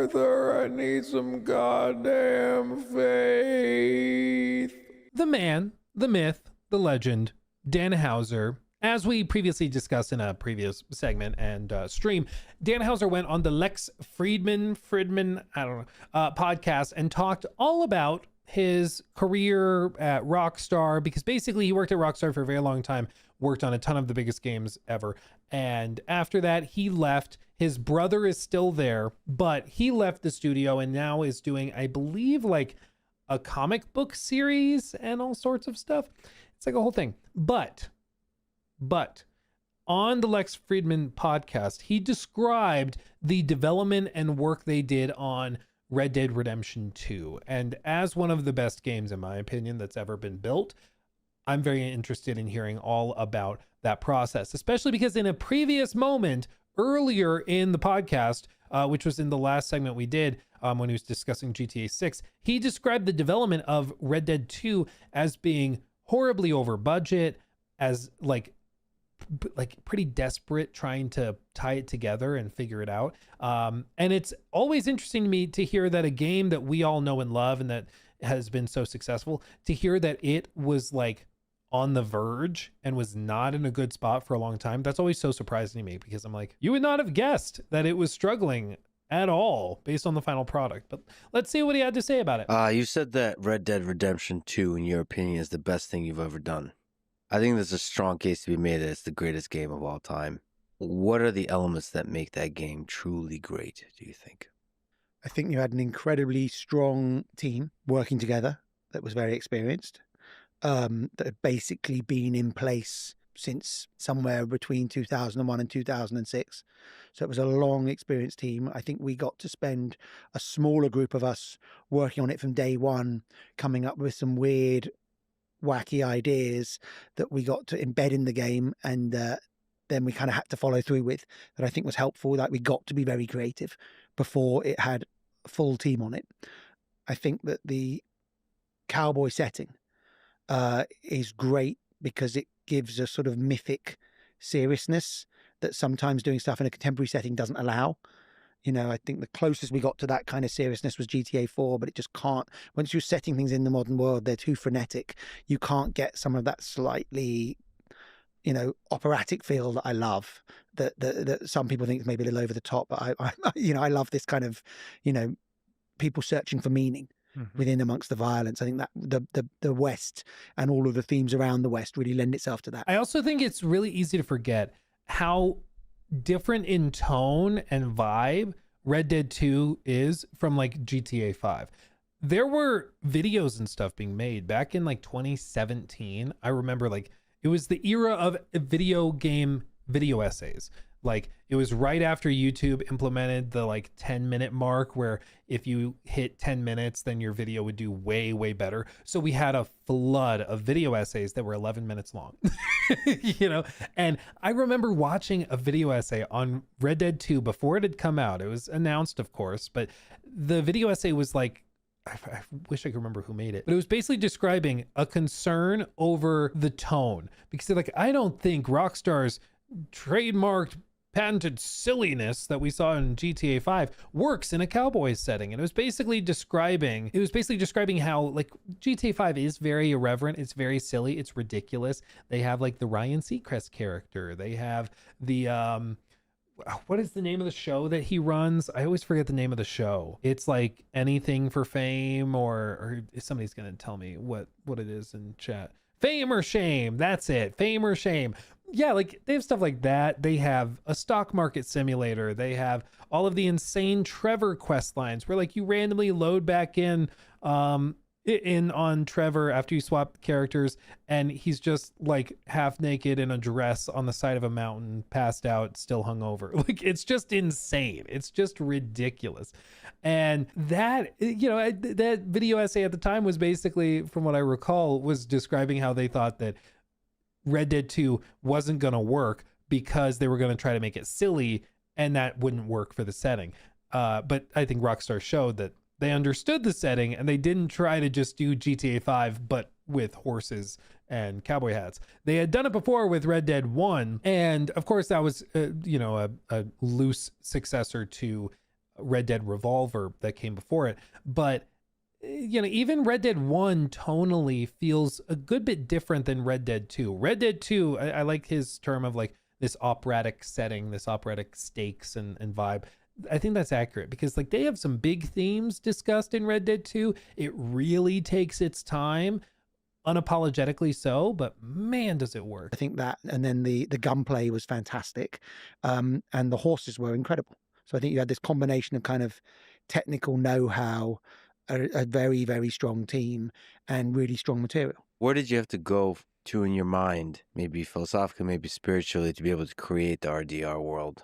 Arthur, I need some goddamn faith. The man, the myth, the legend, Dan Houser. As we previously discussed in a previous segment and stream, Dan Houser went on the Lex Fridman, I don't know, podcast and talked all about his career at Rockstar, because basically he worked at Rockstar for a very long time, worked on a ton of the biggest games ever. And after that, he left. His brother is still there, but he left the studio and now is doing, I believe, like a comic book series and all sorts of stuff. It's like a whole thing. But on the Lex Fridman podcast, he described the development and work they did on Red Dead Redemption 2. And as one of the best games, in my opinion, that's ever been built, I'm very interested in hearing all about that process, especially because in a previous moment earlier in the podcast, which was in the last segment we did when he was discussing GTA 6, he described the development of Red Dead 2 as being horribly over budget, as like pretty desperate, trying to tie it together and figure it out. And it's always interesting to me to hear that a game that we all know and love and that has been so successful, to hear that it was like on the verge and was not in a good spot for a long time. That's always so surprising to me, because I'm like, you would not have guessed that it was struggling at all based on the final product. But let's see what he had to say about it. You said that Red Dead Redemption 2, in your opinion, is the best thing you've ever done. I think there's a strong case to be made that it's the greatest game of all time. What are the elements that make that game truly great, do you think? I think you had an incredibly strong team working together that was very experienced, that had basically been in place since somewhere between 2001 and 2006. So it was a long, experienced team. I think we got to spend a smaller group of us working on it from day one, coming up with some weird, wacky ideas that we got to embed in the game, and then we kind of had to follow through with, that I think was helpful. Like, we got to be very creative before it had a full team on it. I think that the cowboy setting is great because it gives a sort of mythic seriousness that sometimes doing stuff in a contemporary setting doesn't allow. You know, I think the closest we got to that kind of seriousness was GTA 4, but it just can't. Once you're setting things in the modern world, they're too frenetic. You can't get some of that slightly, you know, operatic feel that I love, that some people think is maybe a little over the top. But I love this kind of, you know, people searching for meaning within amongst the violence. I think that the West and all of the themes around the West really lend itself to that. I also think it's really easy to forget how different in tone and vibe Red Dead 2 is from like GTA 5. There were videos and stuff being made back in like 2017. I remember, like, it was the era of video game video essays. Like, it was right after YouTube implemented the like 10-minute mark, where if you hit 10 minutes, then your video would do way, way better. So we had a flood of video essays that were 11 minutes long, you know? And I remember watching a video essay on Red Dead 2 before it had come out. It was announced, of course, but the video essay was like, I wish I could remember who made it, but it was basically describing a concern over the tone, because they're like, I don't think Rockstar's trademarked patented silliness that we saw in GTA 5 works in a cowboy setting. And it was basically describing how like GTA 5 is very irreverent, it's very silly, it's ridiculous. They have like the Ryan Seacrest character, they have the what is the name of the show that he runs? I always forget the name of the show. It's like Anything for Fame, or somebody's gonna tell me what it is in chat. Fame or Shame, that's it. Fame or Shame. Yeah, like they have stuff like that. They have a stock market simulator. They have all of the insane Trevor quest lines where like you randomly load back in on Trevor after you swap characters, and he's just like half naked in a dress on the side of a mountain, passed out, still hungover. Like, it's just insane. It's just ridiculous. And that, you know, that video essay at the time was basically, from what I recall, was describing how they thought that Red Dead 2 wasn't going to work because they were going to try to make it silly, and that wouldn't work for the setting. But I think Rockstar showed that they understood the setting, and they didn't try to just do GTA 5, but with horses and cowboy hats. They had done it before with Red Dead 1. And of course that was, a loose successor to Red Dead Revolver that came before it. But even Red Dead 1 tonally feels a good bit different than Red Dead 2. Red Dead 2, I like his term of like this operatic setting, this operatic stakes and vibe. I think that's accurate because like they have some big themes discussed in Red Dead 2. It really takes its time, unapologetically so, but man, does it work. I think that, and then the gunplay was fantastic, and the horses were incredible. So I think you had this combination of kind of technical know-how, a very, very strong team, and really strong material. Where did you have to go to in your mind, maybe philosophically, maybe spiritually, to be able to create the RDR world?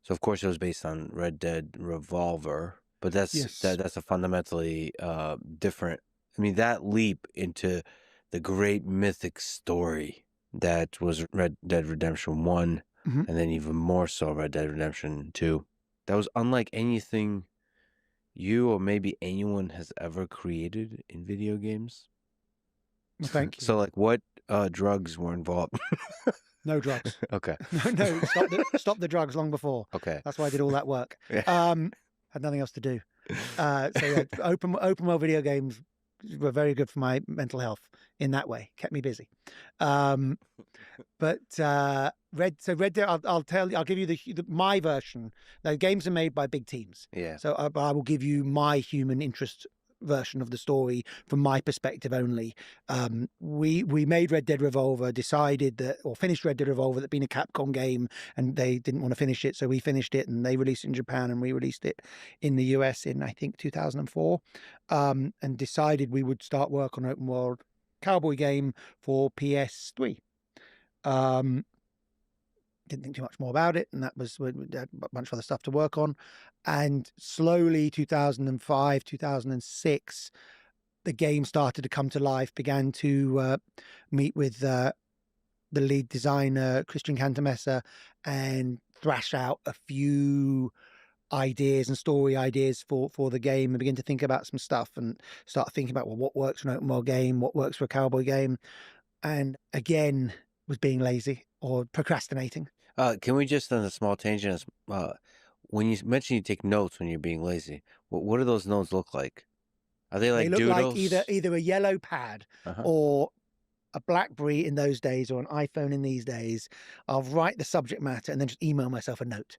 So of course it was based on Red Dead Revolver, but that's Yes. that's a fundamentally different. I mean, that leap into the great mythic story that was Red Dead Redemption 1, Mhm. and then even more so Red Dead Redemption 2. That was unlike anything you or maybe anyone has ever created in video games. Well, thank you. So like what drugs were involved? No drugs. Okay. No, stop the drugs long before. Okay. That's why I did all that work. Yeah. Had nothing else to do. So yeah, open world video games were very good for my mental health in that way. Kept me busy. But Red Dead, I'll give you my version. The games are made by big teams. Yeah. So I will give you my human interest version of the story from my perspective only. We made Red Dead Revolver, finished Red Dead Revolver, that being a Capcom game, and they didn't want to finish it, so we finished it, and they released it in Japan, and we released it in the US in I think 2004, and decided we would start work on an open world cowboy game for PS3. Didn't think too much more about it, and that was, we had a bunch of other stuff to work on. And slowly 2005, 2006, the game started to come to life, began to meet with the lead designer, Christian Cantamessa, and thrash out a few ideas and story ideas for the game, and begin to think about some stuff and start thinking about, well, what works for an open world game, what works for a cowboy game. And again, was being lazy or procrastinating. Can we just, on a small tangent, when you mention you take notes when you're being lazy, what do those notes look like? Are they like They look doodles? like either a yellow pad or a BlackBerry in those days, or an iPhone in these days. I'll write the subject matter and then just email myself a note.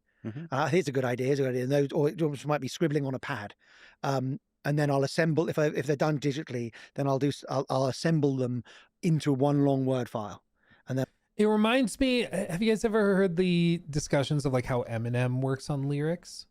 I think it's a good idea. It's a good idea. Those, or it might be scribbling on a pad. And then I'll assemble, if they're done digitally, then I'll assemble them into one long word file. And then It reminds me, have you guys ever heard the discussions of like how Eminem works on lyrics?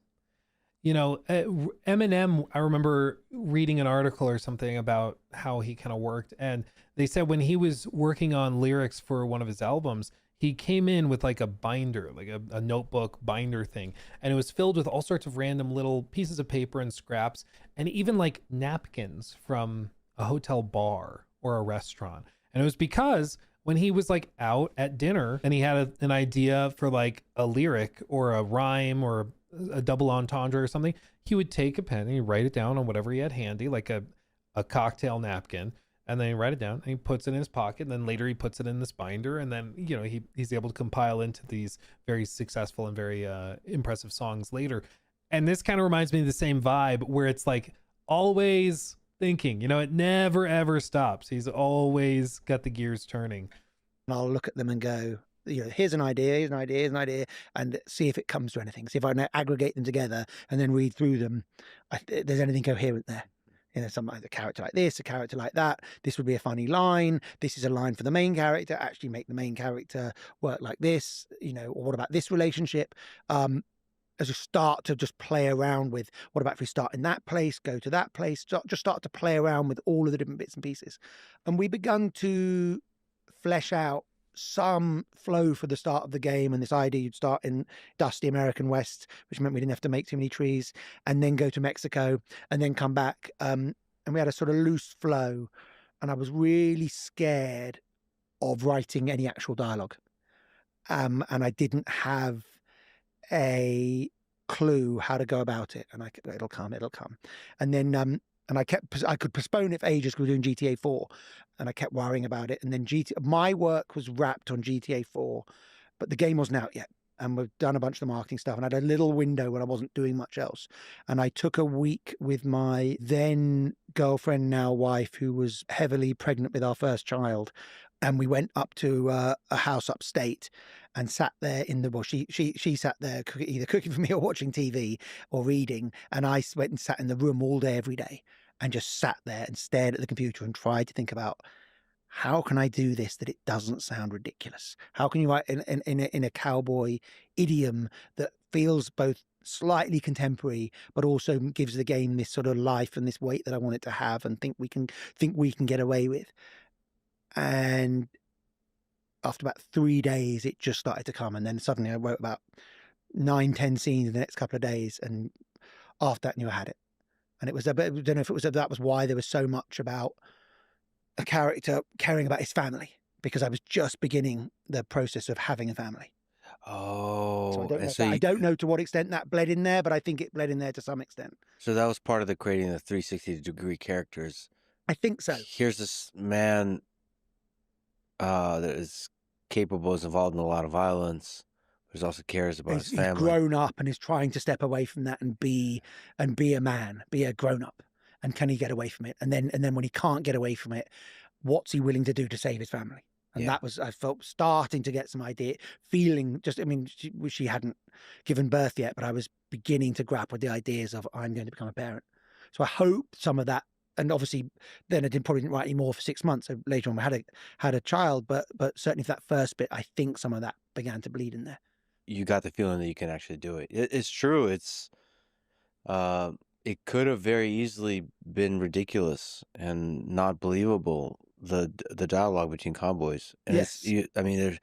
Eminem, I remember reading an article or something about how he kind of worked, and they said when he was working on lyrics for one of his albums, he came in with like a binder, like a notebook binder thing, and it was filled with all sorts of random little pieces of paper and scraps, and even like napkins from a hotel bar or a restaurant. And it was because when he was like out at dinner and he had an idea for like a lyric or a rhyme or a double entendre or something, he would take a pen and he'd write it down on whatever he had handy, like a cocktail napkin, and then he write it down and he puts it in his pocket, and then later he puts it in this binder, and then he's able to compile into these very successful and very impressive songs later. And this kind of reminds me of the same vibe, where it's like always thinking, it never ever stops. He's always got the gears turning. And I'll look at them and go, here's an idea, and see if it comes to anything. See if I can aggregate them together and then read through them. If there's anything coherent there. A character like this, a character like that. This would be a funny line. This is a line for the main character. Actually make the main character work like this, or what about this relationship? As a start to just play around with, what about if we start in that place, go to that place, just start to play around with all of the different bits and pieces. And we begun to flesh out some flow for the start of the game, and this idea you'd start in dusty American West, which meant we didn't have to make too many trees, and then go to Mexico and then come back. And we had a sort of loose flow, and I was really scared of writing any actual dialogue. And I didn't have a clue how to go about it. And it'll come. And then, and I could postpone it for ages because we were doing GTA 4, and I kept worrying about it. And then my work was wrapped on GTA 4, but the game wasn't out yet. and we've done a bunch of the marketing stuff, and I had a little window when I wasn't doing much else. And I took a week with my then girlfriend, now wife, who was heavily pregnant with our first child. And we went up to a house upstate and sat there in the, well, she sat there either cooking for me or watching TV or reading. And I went and sat in the room all day, every day, and just sat there and stared at the computer and tried to think about, how can I do this that it doesn't sound ridiculous? How can you write in a cowboy idiom that feels both slightly contemporary, but also gives the game this sort of life and this weight that I want it to have, and think we can get away with? And after about 3 days, it just started to come. And then suddenly I wrote about 9-10 scenes in the next couple of days. And after that, I knew I had it. And it was, I don't know if it was, that was why there was so much about a character caring about his family, because I was just beginning the process of having a family. Oh, So I don't know, and so I don't know to what extent that bled in there, but I think it bled in there to some extent. so that was part of the creating the 360-degree characters. I think so. Here's this man that is capable, is involved in a lot of violence, but also cares about his He's family. grown up and is trying to step away from that and be a man, be a grown up. And can he get away from it? And then when he can't get away from it, what's he willing to do to save his family? And Yeah. that was, I felt, starting to get some idea, feeling just, I mean, she hadn't given birth yet, but I was beginning to grapple with the ideas of, I'm going to become a parent. So I hope some of that, and obviously then I probably didn't write any more for 6 months. So later on I had a child, but certainly for that first bit, I think some of that began to bleed in there. You got the feeling that you can actually do it. It's true. It could have very easily been ridiculous and not believable, the dialogue between cowboys. And Yes. I mean, there's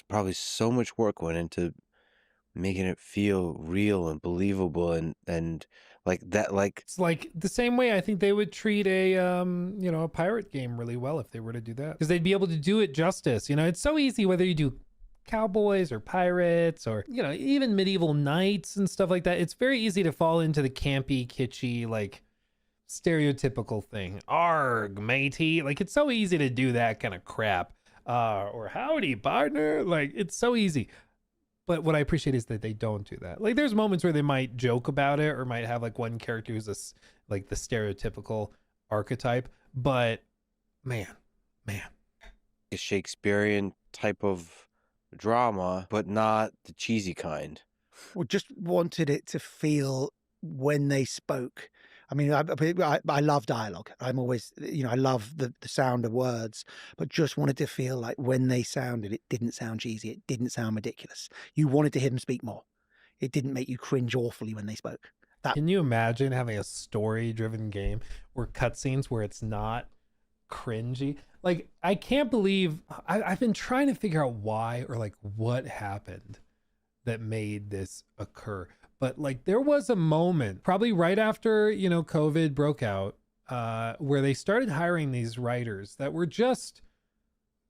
probably so much work went into making it feel real and believable, and like that, like It's like the same way I think they would treat a a pirate game really well if they were to do that, because they'd be able to do it justice. It's so easy whether you do cowboys or pirates or even medieval knights and stuff like that. It's very easy to fall into the campy, kitschy, like stereotypical thing. Arg, matey. Like, it's so easy to do that kind of crap. Or howdy, partner. Like, it's so easy. But what I appreciate is that they don't do that. Like, there's moments where they might joke about it or might have like one character who's like the stereotypical archetype. But man, a Shakespearean type of drama, but not the cheesy kind. Well, just wanted it to feel when they spoke. I mean, I love dialogue. I'm always, I love the sound of words, but just wanted to feel like when they sounded, it didn't sound cheesy. It didn't sound ridiculous. You wanted to hear them speak more. It didn't make you cringe awfully when they spoke. Can you imagine having a story-driven game where cutscenes where it's not cringy? Like, I can't believe I've been trying to figure out why or like what happened that made this occur. But like, there was a moment probably right after, COVID broke out, where they started hiring these writers that were just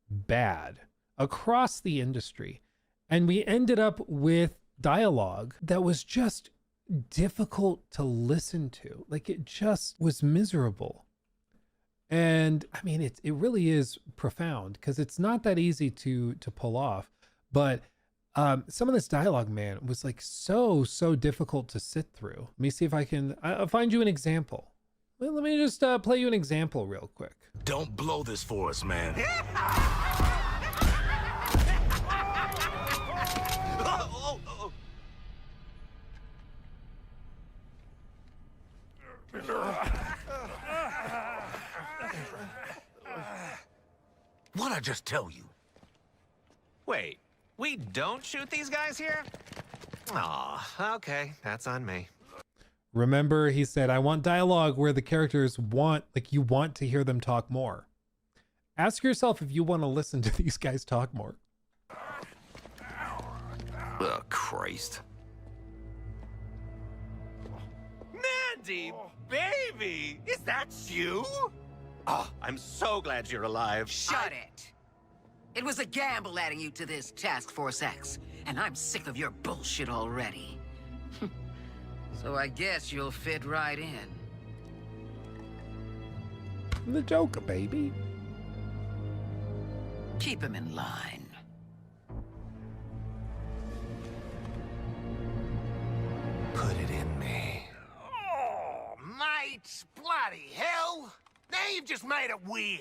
bad across the industry. And we ended up with dialogue that was just difficult to listen to. Like, it just was miserable. And I mean, it really is profound, because it's not that easy to pull off. But some of this dialogue, man, was like so difficult to sit through. Let me see if I'll find you an example. Let me just play you an example real quick. Don't blow this for us, man. What'd I just tell you? Wait, we don't shoot these guys here? Aw, okay, that's on me. Remember, he said, I want dialogue where the characters you want to hear them talk more. Ask yourself if you want to listen to these guys talk more. Oh, Christ. Mandy, baby, is that you? Oh, I'm so glad you're alive. Shut it. It was a gamble adding you to this Task Force X, and I'm sick of your bullshit already. So I guess you'll fit right in. The Joker, baby. Keep him in line. bloody hell! Now you've just made it weird.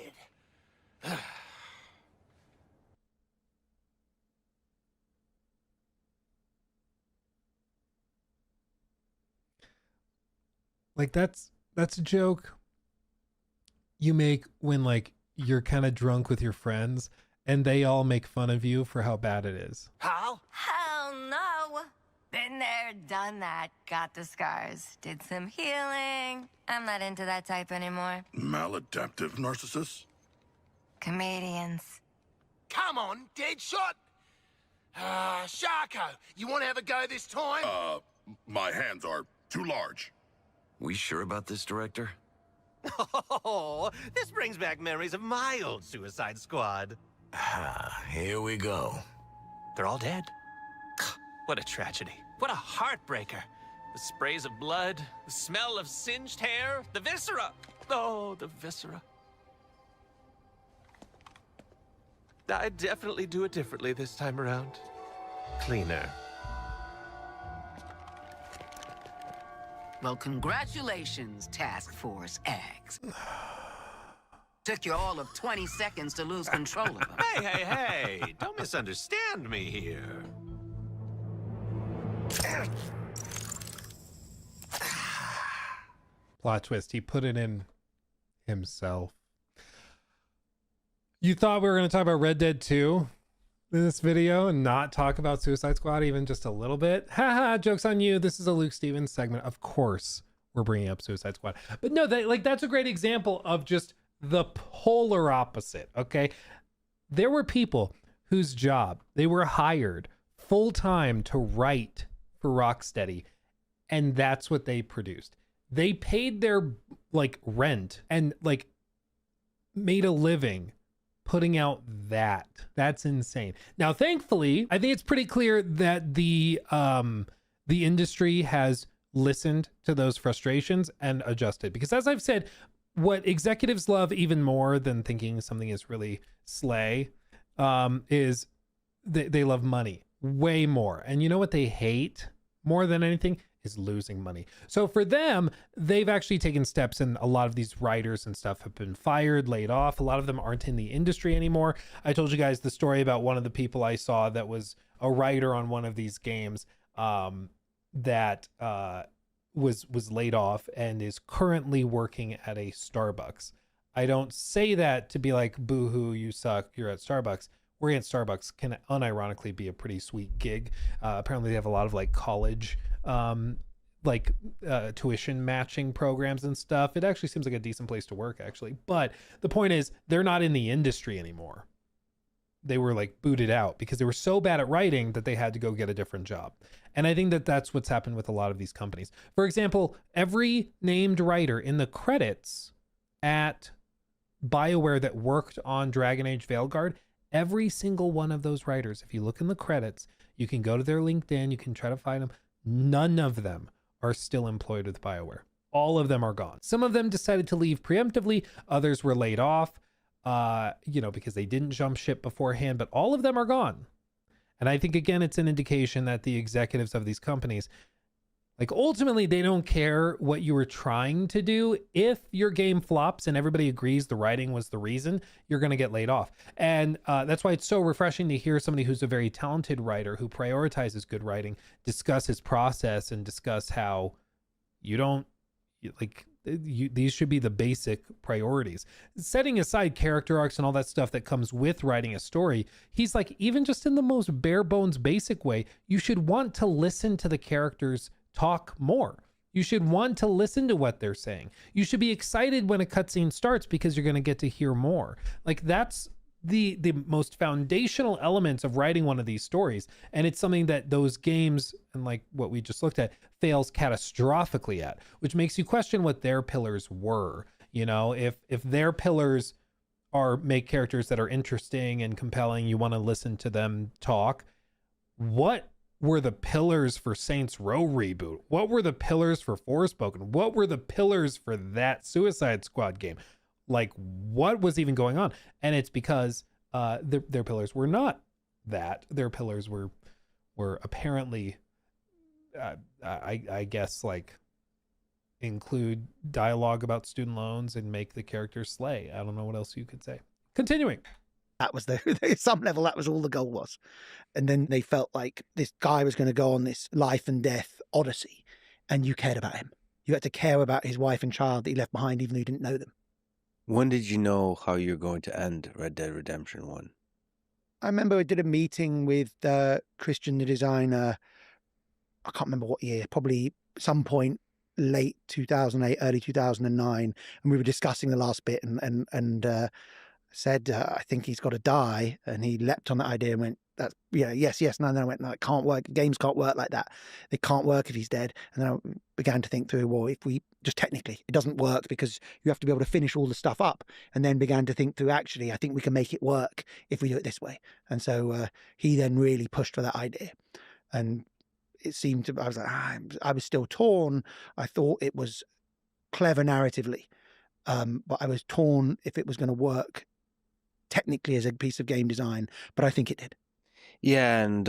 Like that's a joke you make when like you're kind of drunk with your friends and they all make fun of you for how bad it is. How? Hell no. Been there, done that, got the scars, did some healing. I'm not into that type anymore. Maladaptive narcissists? Comedians. Come on, Deadshot! Sharko, you want to have a go this time? My hands are too large. We sure about this, Director? Oh, this brings back memories of my old Suicide Squad. Here we go. They're all dead. What a tragedy. What a heartbreaker. The sprays of blood, the smell of singed hair, the viscera. Oh, the viscera. I'd definitely do it differently this time around. Cleaner. Well, congratulations, Task Force X. Took you all of 20 seconds to lose control of them. Hey, don't misunderstand me here. Plot twist, he put it in himself. You thought we were going to talk about Red Dead 2 in this video and not talk about Suicide Squad even just a little bit? Haha, joke's on you. This is a Luke Stevens segment. Of course we're bringing up Suicide Squad. But no, that's a great example of just the polar opposite, okay? There were people whose job, they were hired full-time to write for Rocksteady, and that's what they produced. They paid their like rent and like made a living putting out that. That's insane. Now, thankfully, I think it's pretty clear that the industry has listened to those frustrations and adjusted, because as I've said, what executives love even more than thinking something is really slay is they love money way more. And you know what they hate more than anything is losing money. So for them, they've actually taken steps, and a lot of these writers and stuff have been fired, laid off. A lot of them aren't in the industry anymore. I told you guys the story about one of the people I saw that was a writer on one of these games that was laid off and is currently working at a Starbucks. I don't say that to be like, boo-hoo, you suck, you're at Starbucks. Working at Starbucks can unironically be a pretty sweet gig. Apparently they have a lot of like college tuition matching programs and stuff. It actually seems like a decent place to work, actually. But the point is, they're not in the industry anymore. They were like booted out because they were so bad at writing that they had to go get a different job. And I think that that's what's happened with a lot of these companies. For example, every named writer in the credits at BioWare that worked on Dragon Age Veilguard, every single one of those writers, if you look in the credits, you can go to their LinkedIn, you can try to find them. None of them are still employed with BioWare. All of them are gone. Some of them decided to leave preemptively. Others were laid off, because they didn't jump ship beforehand, but all of them are gone. And I think, again, it's an indication that the executives of these companies, like, ultimately, they don't care what you were trying to do. If your game flops and everybody agrees the writing was the reason, you're going to get laid off. And that's why it's so refreshing to hear somebody who's a very talented writer who prioritizes good writing discuss his process and discuss how these should be the basic priorities. Setting aside character arcs and all that stuff that comes with writing a story, he's like, even just in the most bare bones basic way, you should want to listen to the characters talk more. You should want to listen to what they're saying. You should be excited when a cutscene starts because you're going to get to hear more. Like, that's the most foundational elements of writing one of these stories. And it's something that those games, and like what we just looked at, fails catastrophically at, which makes you question what their pillars were. You know, if their pillars are make characters that are interesting and compelling, you want to listen to them talk, what were the pillars for Saints Row reboot? What were the pillars for Forspoken? What were the pillars for that Suicide Squad game? Like, what was even going on? And it's because their pillars were not that. Their pillars were apparently, I guess, like include dialogue about student loans and make the characters slay. I don't know what else you could say. Continuing. That was at some level, that was all the goal was. And then they felt like this guy was going to go on this life and death odyssey, and you cared about him. You had to care about his wife and child that he left behind, even though you didn't know them. When did you know how you're going to end Red Dead Redemption 1? I remember I did a meeting with Christian, the designer. I can't remember what year, probably some point late 2008, early 2009. And we were discussing the last bit and said, I think he's got to die. And he leapt on that idea and went, that's, yes, no. And then I went, no, it can't work. Games can't work like that. They can't work if he's dead. And then I began to think through, well, if we just technically, it doesn't work because you have to be able to finish all the stuff up. And then began to think through, actually, I think we can make it work if we do it this way. And so he then really pushed for that idea. And it seemed to, I was like, I was still torn. I thought it was clever narratively, but I was torn if it was going to work technically as a piece of game design, but I think it did. Yeah, and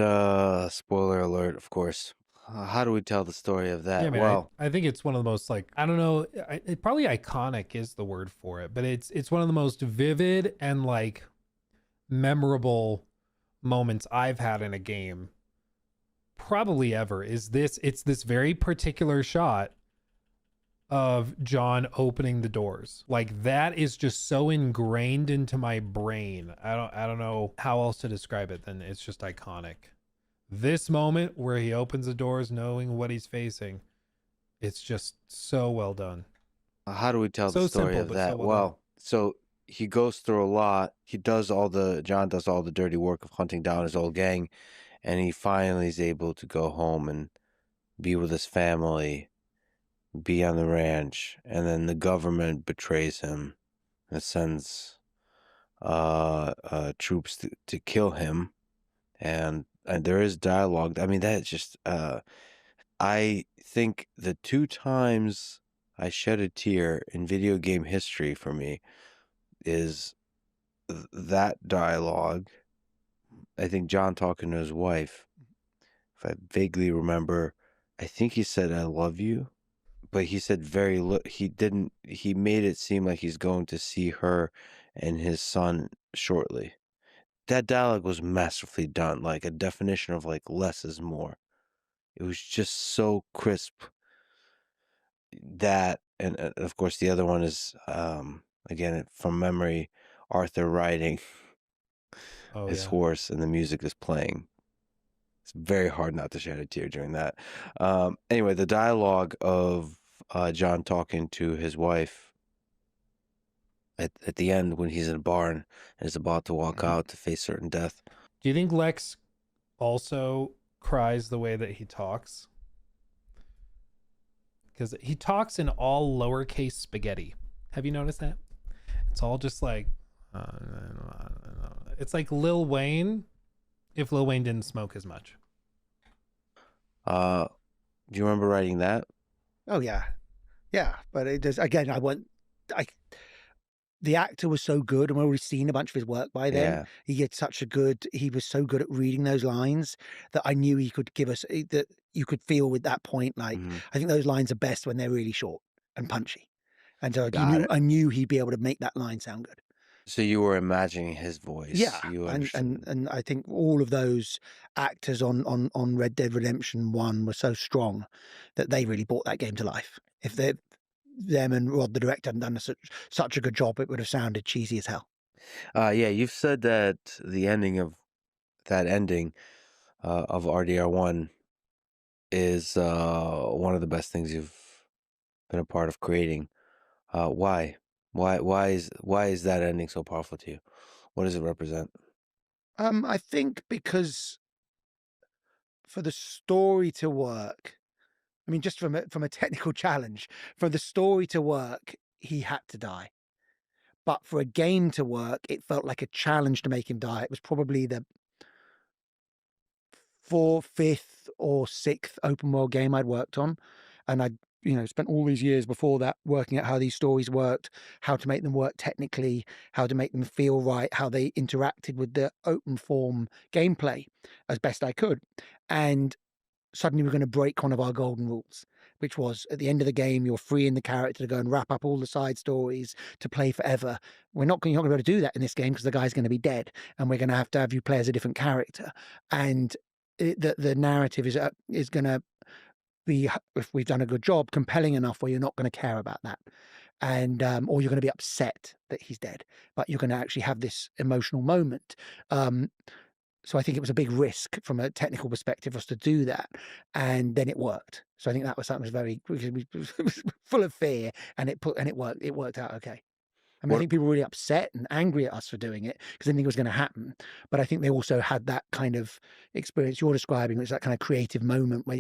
spoiler alert, of course. How do we tell the story of that? Yeah, man, well, I think it's one of the most, like, I don't know, probably iconic is the word for it, but it's one of the most vivid and like memorable moments I've had in a game probably ever. It's this very particular shot of John opening the doors. Like, that is just so ingrained into my brain. I don't know how else to describe it than it's just iconic. This moment where he opens the doors knowing what he's facing, it's just so well done. how do we tell So the story simple, of but that? so well Well, so he goes through a lot. John does all the dirty work of hunting down his old gang, and he finally is able to go home and be with his family, be on the ranch, and then the government betrays him and sends troops to kill him, and there is dialogue. I mean, that's just I think the 2 times I shed a tear in video game history for me is that dialogue. I think John talking to his wife, if I vaguely remember, I think he said, "I love you," but he said very little. He didn't, he made it seem like he's going to see her and his son shortly. That dialogue was masterfully done, like a definition of like less is more. It was just so crisp. That, and of course the other one is again from memory, Arthur riding Oh his yeah. horse and the music is playing. It's very hard not to shed a tear during that. Anyway, the dialogue of John talking to his wife at the end when he's in a barn and is about to walk out to face certain death. Do you think Lex also cries the way that he talks? Because he talks in all lowercase spaghetti. Have you noticed that? It's all just like, it's like Lil Wayne if Lil Wayne didn't smoke as much. Do you remember writing that? Oh yeah. But it does, again, the actor was so good, and we've already seen a bunch of his work by then. Yeah. He was so good at reading those lines that I knew he could give us, that you could feel with that point. Like, I think those lines are best when they're really short and punchy. And so I knew he'd be able to make that line sound good. So you were imagining his voice. Yeah, You and I think all of those actors on Red Dead Redemption 1 were so strong that they really brought that game to life. If them and Rod the director hadn't done such a good job, it would have sounded cheesy as hell. Yeah, you've said that the ending of RDR1 is one of the best things you've been a part of creating. Why? Why is that ending so powerful to you? What does it represent? I think because for the story to work, I mean, just from a technical challenge, for the story to work, he had to die. But for a game to work, it felt like a challenge to make him die. It was probably the 4th, 5th, or 6th open world game I'd worked on, and I'd spent all these years before that working out how these stories worked, how to make them work technically, how to make them feel right, how they interacted with the open form gameplay as best I could. And suddenly we're going to break one of our golden rules, which was at the end of the game, you're freeing the character to go and wrap up all the side stories to play forever. You're not going to be able to do that in this game because the guy's going to be dead, and we're going to have you play as a different character. And the narrative is going to be, if we've done a good job, compelling enough where you're not going to care about that. And or you're going to be upset that he's dead, but you're going to actually have this emotional moment. So I think it was a big risk from a technical perspective for us to do that, and then it worked. So I think that was something that was full of fear, and it worked. It worked out okay. I mean, I think people were really upset and angry at us for doing it because they didn't think it was going to happen. But I think they also had that kind of experience you're describing, which is that kind of creative moment where,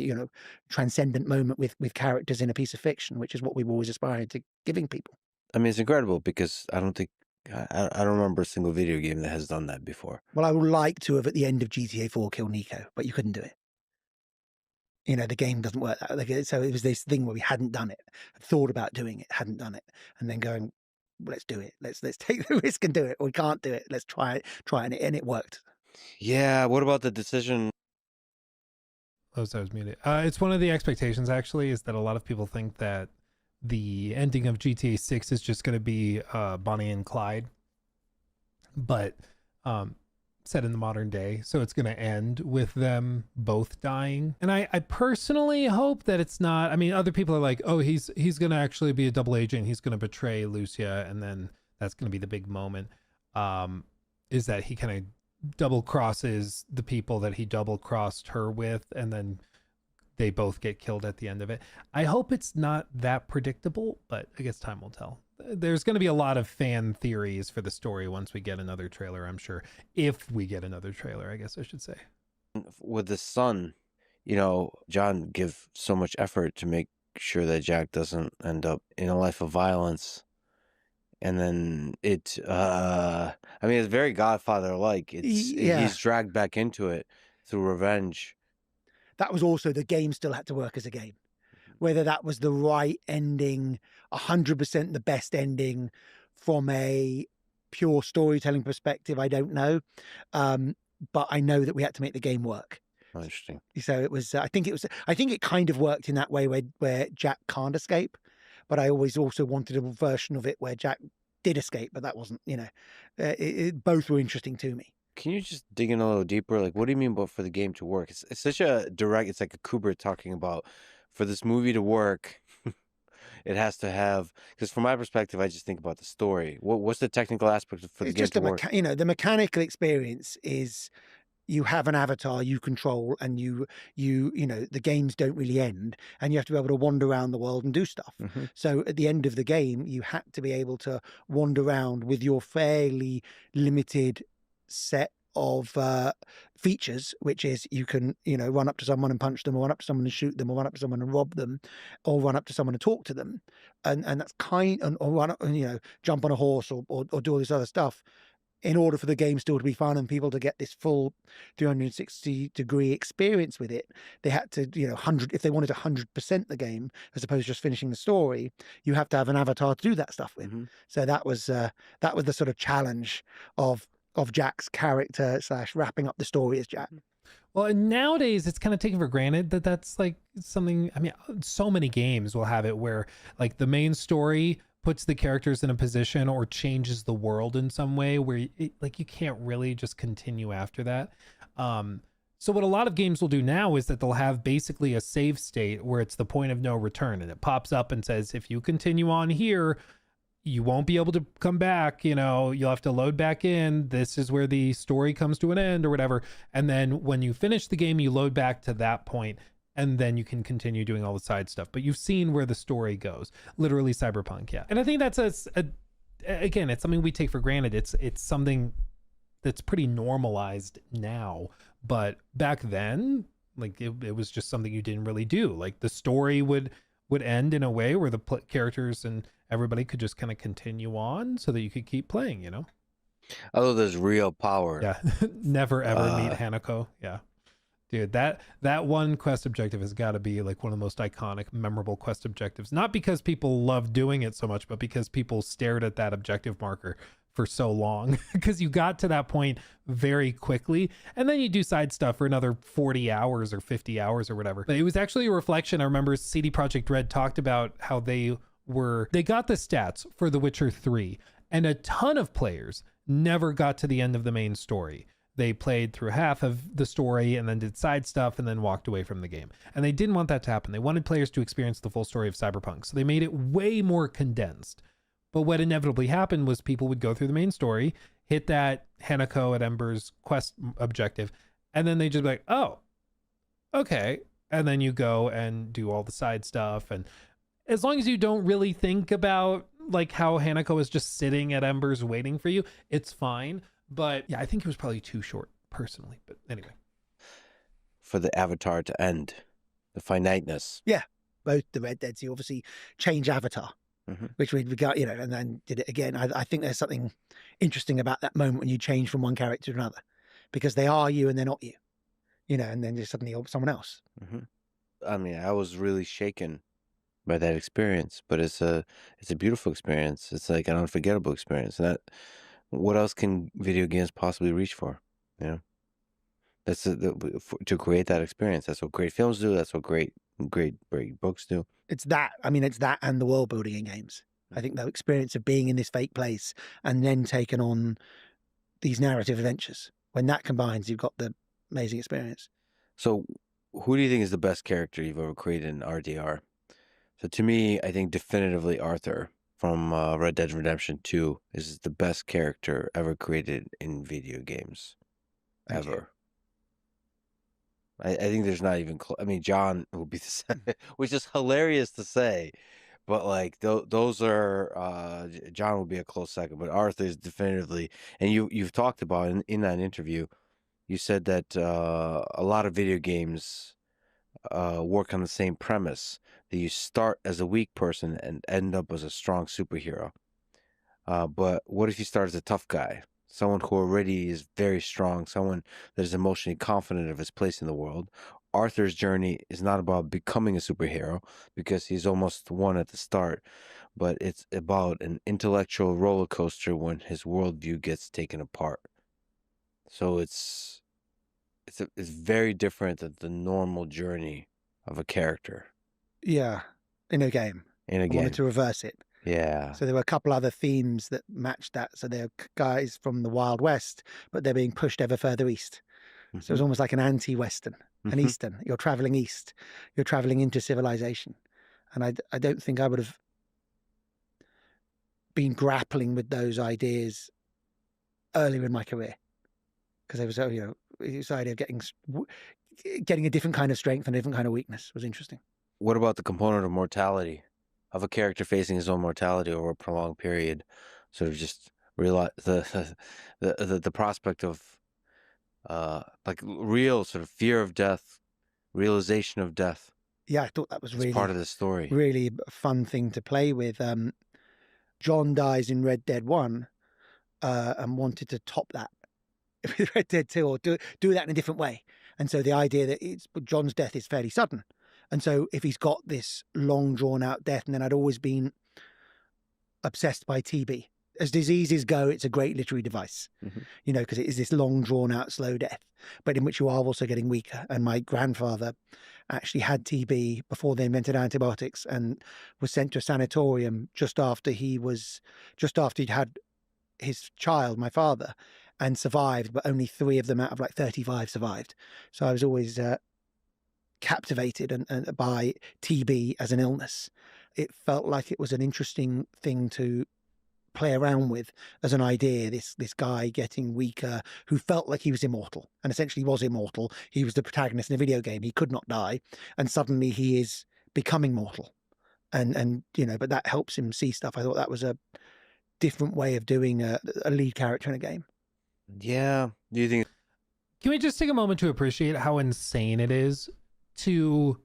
transcendent moment with characters in a piece of fiction, which is what we were always aspiring to giving people. I mean, it's incredible because I don't remember a single video game that has done that before. Well, I would like to have at the end of GTA 4 killed Nico, but you couldn't do it. The game doesn't work that way. So it was this thing where we hadn't done it, thought about doing it, hadn't done it, and then going, let's do it. Let's take the risk and do it. We can't do it. Let's try it, and it worked. Yeah. What about the decision? Oh, so I was muted. It's one of the expectations, actually, is that a lot of people think that the ending of GTA 6 is just going to be Bonnie and Clyde, but set in the modern day. So it's going to end with them both dying. And I personally hope that it's not. I mean, other people are like, oh, he's going to actually be a double agent. He's going to betray Lucia. And then that's going to be the big moment, is that he kind of double crosses the people that he double crossed her with. And then they both get killed at the end of it. I hope it's not that predictable, but I guess time will tell. There's going to be a lot of fan theories for the story once we get another trailer, I'm sure. If we get another trailer, I guess I should say. With the son, John give so much effort to make sure that Jack doesn't end up in a life of violence. And then it's very Godfather-like. He's dragged back into it through revenge. That was also, the game still had to work as a game. Whether that was the right ending, 100% the best ending from a pure storytelling perspective, I don't know. But I know that we had to make the game work. Oh, interesting. So it was, I think it kind of worked in that way where Jack can't escape. But I always also wanted a version of it where Jack did escape, but that wasn't, both were interesting to me. Can you just dig in a little deeper? Like, what do you mean for the game to work? It's such a direct, it's like a Kubrick talking about, for this movie to work, it has to have, because from my perspective, I just think about the story. What's the technical aspect for the game to work? The mechanical experience is you have an avatar you control, and the games don't really end, and you have to be able to wander around the world and do stuff. Mm-hmm. So at the end of the game, you had to be able to wander around with your fairly limited set of features, which is you can run up to someone and punch them, or run up to someone and shoot them, or run up to someone and rob them, or run up to someone and talk to them, and that's or run up and jump on a horse or do all this other stuff, in order for the game still to be fun and people to get this full 360-degree experience with it. They had to, if they wanted 100% the game, as opposed to just finishing the story, you have to have an avatar to do that stuff with. Mm-hmm. So that was the sort of challenge of Jack's character / wrapping up the story as Jack. Well, and nowadays it's kind of taken for granted that that's like something. I mean, so many games will have it where like the main story puts the characters in a position or changes the world in some way where you can't really just continue after that. So what a lot of games will do now is that they'll have basically a save state where it's the point of no return, and it pops up and says, if you continue on here, you won't be able to come back. You'll have to load back in. This is where the story comes to an end or whatever. And then when you finish the game, you load back to that point, and then you can continue doing all the side stuff. But you've seen where the story goes. Literally Cyberpunk, yeah. And I think that's again, it's something we take for granted. It's something that's pretty normalized now. But back then, like it was just something you didn't really do. Like the story would end in a way where the characters and everybody could just kind of continue on so that you could keep playing, Although there's real power. Yeah. Never ever meet Hanako. Yeah. Dude, that one quest objective has got to be like one of the most iconic, memorable quest objectives. Not because people love doing it so much, but because people stared at that objective marker for so long because you got to that point very quickly, and then you do side stuff for another 40 hours or 50 hours or whatever. But it was actually a reflection. I remember CD Projekt Red talked about how they got the stats for The Witcher 3, and a ton of players never got to the end of the main story. They played through half of the story and then did side stuff and then walked away from the game. And they didn't want that to happen. They wanted players to experience the full story of Cyberpunk. So they made it way more condensed. But what inevitably happened was people would go through the main story, hit that Hanako at Ember's quest objective, and then they just be like, oh, okay. And then you go and do all the side stuff. And as long as you don't really think about like how Hanako is just sitting at Ember's waiting for you, it's fine. But yeah, I think it was probably too short personally. But anyway. For the avatar to end, the finiteness. Yeah. Both the Red Dead 2 obviously change avatar. Which we got, and then did it again. I think there's something interesting about that moment when you change from one character to another, because they are you and they're not you, and then just suddenly you're someone else. I mean, I was really shaken by that experience, but it's a beautiful experience. It's like an unforgettable experience. And what else can video games possibly reach for? That's to create that experience. That's what great films do. That's what great books do. It's that. I mean, it's that and the world building in games. I think the experience of being in this fake place and then taking on these narrative adventures, when that combines, you've got the amazing experience. So who do you think is the best character you've ever created in RDR? So to me, I think definitively Arthur from Red Dead Redemption 2 is the best character ever created in video games. Thank you. I think there's not even I mean, John will be the same, which is hilarious to say, but like those are John will be a close second, but Arthur is definitively. And you've talked about in that interview, you said that a lot of video games work on the same premise, that you start as a weak person and end up as a strong superhero. But what if you start as a tough guy? Someone who already is very strong, someone that is emotionally confident of his place in the world. Arthur's journey is not about becoming a superhero, because he's almost one at the start, but it's about an intellectual roller coaster when his worldview gets taken apart. So it's very different than the normal journey of a character. Yeah, in a game. I wanted to reverse it. Yeah. So there were a couple other themes that matched that. So they're guys from the Wild West, but they're being pushed ever further east. So it's almost like an anti-Western, an Eastern. You're traveling east. You're traveling into civilization. And I don't think I would have been grappling with those ideas earlier in my career, because there was, this idea of getting a different kind of strength and a different kind of weakness was interesting. What about the component of mortality, of a character facing his own mortality over a prolonged period? Sort of just realize the prospect of like real sort of fear of death, realization of death. Yeah, I thought that was really part of the story. Really a fun thing to play with. John dies in Red Dead 1 and wanted to top that with Red Dead 2, or do that in a different way. And so the idea that John's death is fairly sudden. And so if he's got this long drawn out death, and then I'd always been obsessed by TB. As diseases go, it's a great literary device, because it is this long drawn out slow death, but in which you are also getting weaker. And my grandfather actually had TB before they invented antibiotics, and was sent to a sanatorium just after he'd had his child, my father, and survived, but only 3 of them out of like 35 survived. So I was always captivated and by TB as an illness. It felt like it was an interesting thing to play around with as an idea, this guy getting weaker who felt like he was immortal, and essentially was immortal. He was the protagonist in a video game. He could not die, and suddenly he is becoming mortal, and but that helps him see stuff. I thought that was a different way of doing a lead character in a game. Yeah. Do you think? Can we just take a moment to appreciate how insane it is to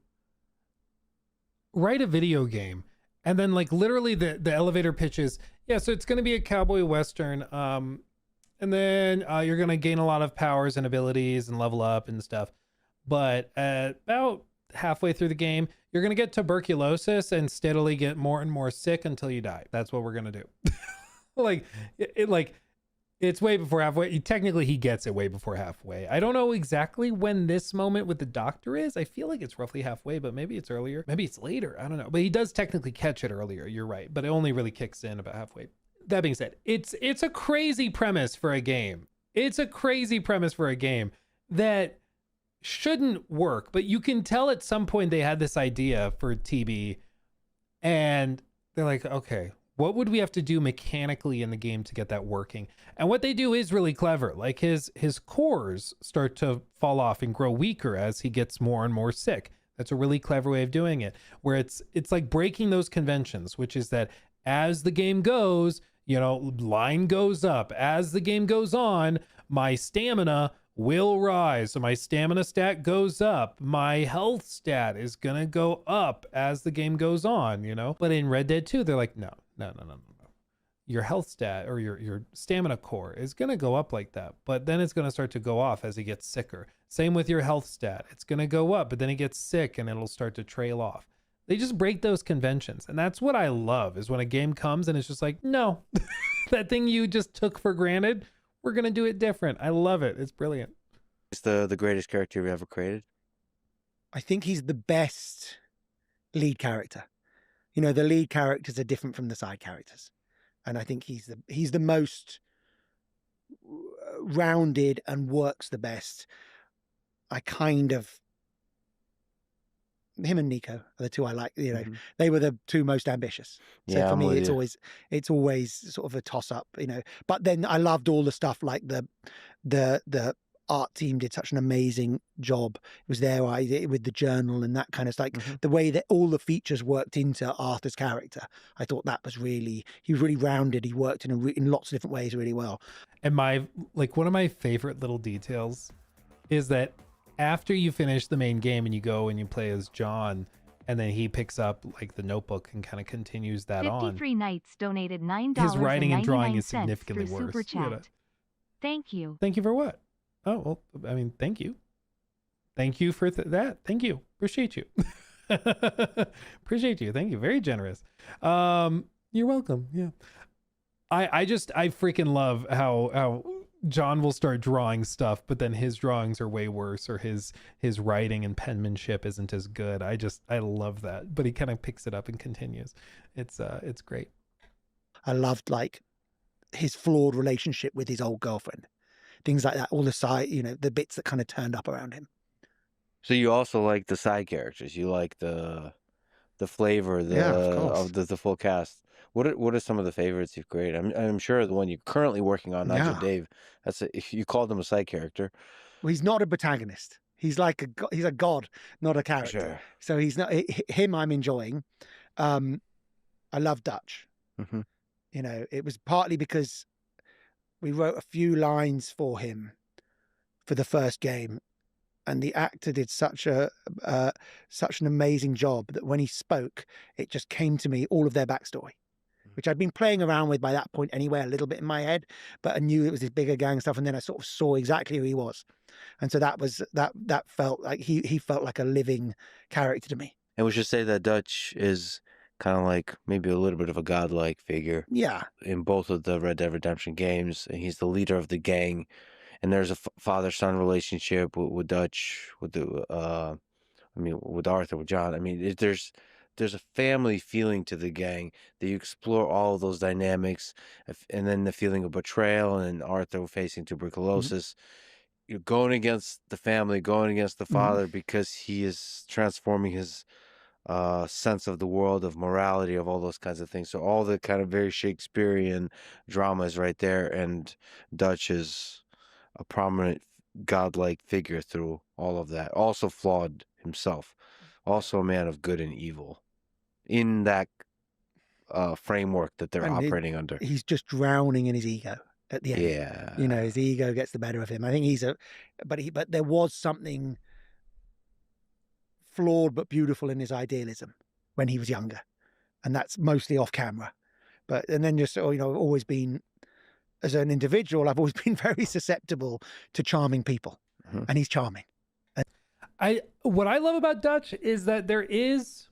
write a video game and then like literally the elevator pitches, yeah, so it's going to be a cowboy western, and then you're going to gain a lot of powers and abilities and level up and stuff, but at about halfway through the game you're going to get tuberculosis and steadily get more and more sick until you die. That's what we're going to do. like like it's way before halfway. Technically, he gets it way before halfway. I don't know exactly when this moment with the doctor is. I feel like it's roughly halfway, but maybe it's earlier. Maybe it's later. I don't know. But he does technically catch it earlier. You're right. But it only really kicks in about halfway. That being said, it's a crazy premise for a game. It's a crazy premise for a game that shouldn't work. But you can tell at some point they had this idea for TB, and they're like, okay, what would we have to do mechanically in the game to get that working? And what they do is really clever. Like his cores start to fall off and grow weaker as he gets more and more sick. That's a really clever way of doing it, where it's like breaking those conventions, which is that as the game goes, you know, line goes up. As the game goes on, my stamina will rise. So my stamina stat goes up. My health stat is gonna go up as the game goes on, you know? But in Red Dead 2, they're like, no. Your health stat or your stamina core is gonna go up like that, but then it's gonna start to go off as he gets sicker. Same with your health stat. It's gonna go up, but then he gets sick and it'll start to trail off. They just break those conventions. And that's what I love, is when a game comes and it's just like, no, that thing you just took for granted, we're gonna do it different. I love it. It's brilliant. It's the greatest character you've ever created. I think he's the best lead character. You know, the lead characters are different from the side characters. And I think he's the most rounded and works the best. Him and Nico are the two I like. You know, they were the two most ambitious. So Yeah, for I'm me, with it's you. always sort of a toss up. You know, but then I loved all the stuff like the art team did such an amazing job. It was there with the journal and that kind of like the way that all the features worked into Arthur's character. I thought that was he was really rounded. He worked in lots of different ways really well. And one of my favorite little details is that after you finish the main game and you go and you play as John, and then he picks up like the notebook and kind of continues that 53 on. Knights donated $9. His writing and drawing is significantly through worse. Super Chat. Thank you. Thank you for what? Oh, well, I mean, thank you. Thank you for that. Thank you. Appreciate you. Appreciate you. Thank you. Very generous. You're welcome. Yeah. I freaking love how John will start drawing stuff, but then his drawings are way worse, or his writing and penmanship isn't as good. I love that. But he kind of picks it up and continues. It's great. I loved like his flawed relationship with his old girlfriend. Things like that, all the side, you know, the bits that kind of turned up around him. So you also like the side characters. You like the flavor, of the full cast. What are some of the favorites you've created? I'm sure the one you're currently working on, Nigel Dave. If you called him a side character. Well, he's not a protagonist. He's like he's a god, not a character. Sure. So he's not him. I'm enjoying. I love Dutch. You know, it was partly because we wrote a few lines for him for the first game, and the actor did such an amazing job that when he spoke, it just came to me, all of their backstory, which I'd been playing around with by that point anyway, a little bit in my head, but I knew it was this bigger gang stuff. And then I sort of saw exactly who he was. And so that felt like he felt like a living character to me. And we should say that Dutch is kind of like maybe a little bit of a godlike figure. Yeah. In both of the Red Dead Redemption games. And he's the leader of the gang. And there's a father-son relationship with Dutch, with Arthur, with John. I mean, there's a family feeling to the gang that you explore all of those dynamics, and then the feeling of betrayal and Arthur facing tuberculosis. You're going against the family, going against the father because he is transforming his sense of the world, of morality, of all those kinds of things. So all the kind of very Shakespearean drama is right there, and Dutch is a prominent godlike figure through all of that. Also flawed himself, also a man of good and evil in that framework that they're operating under. He's just drowning in his ego at the end. Yeah. You know, his ego gets the better of him. I think but there was something flawed but beautiful in his idealism when he was younger, and that's mostly off camera. And then just, you know, I've always been, as an individual, I've always been very susceptible to charming people, and he's charming. What I love about Dutch is that there is,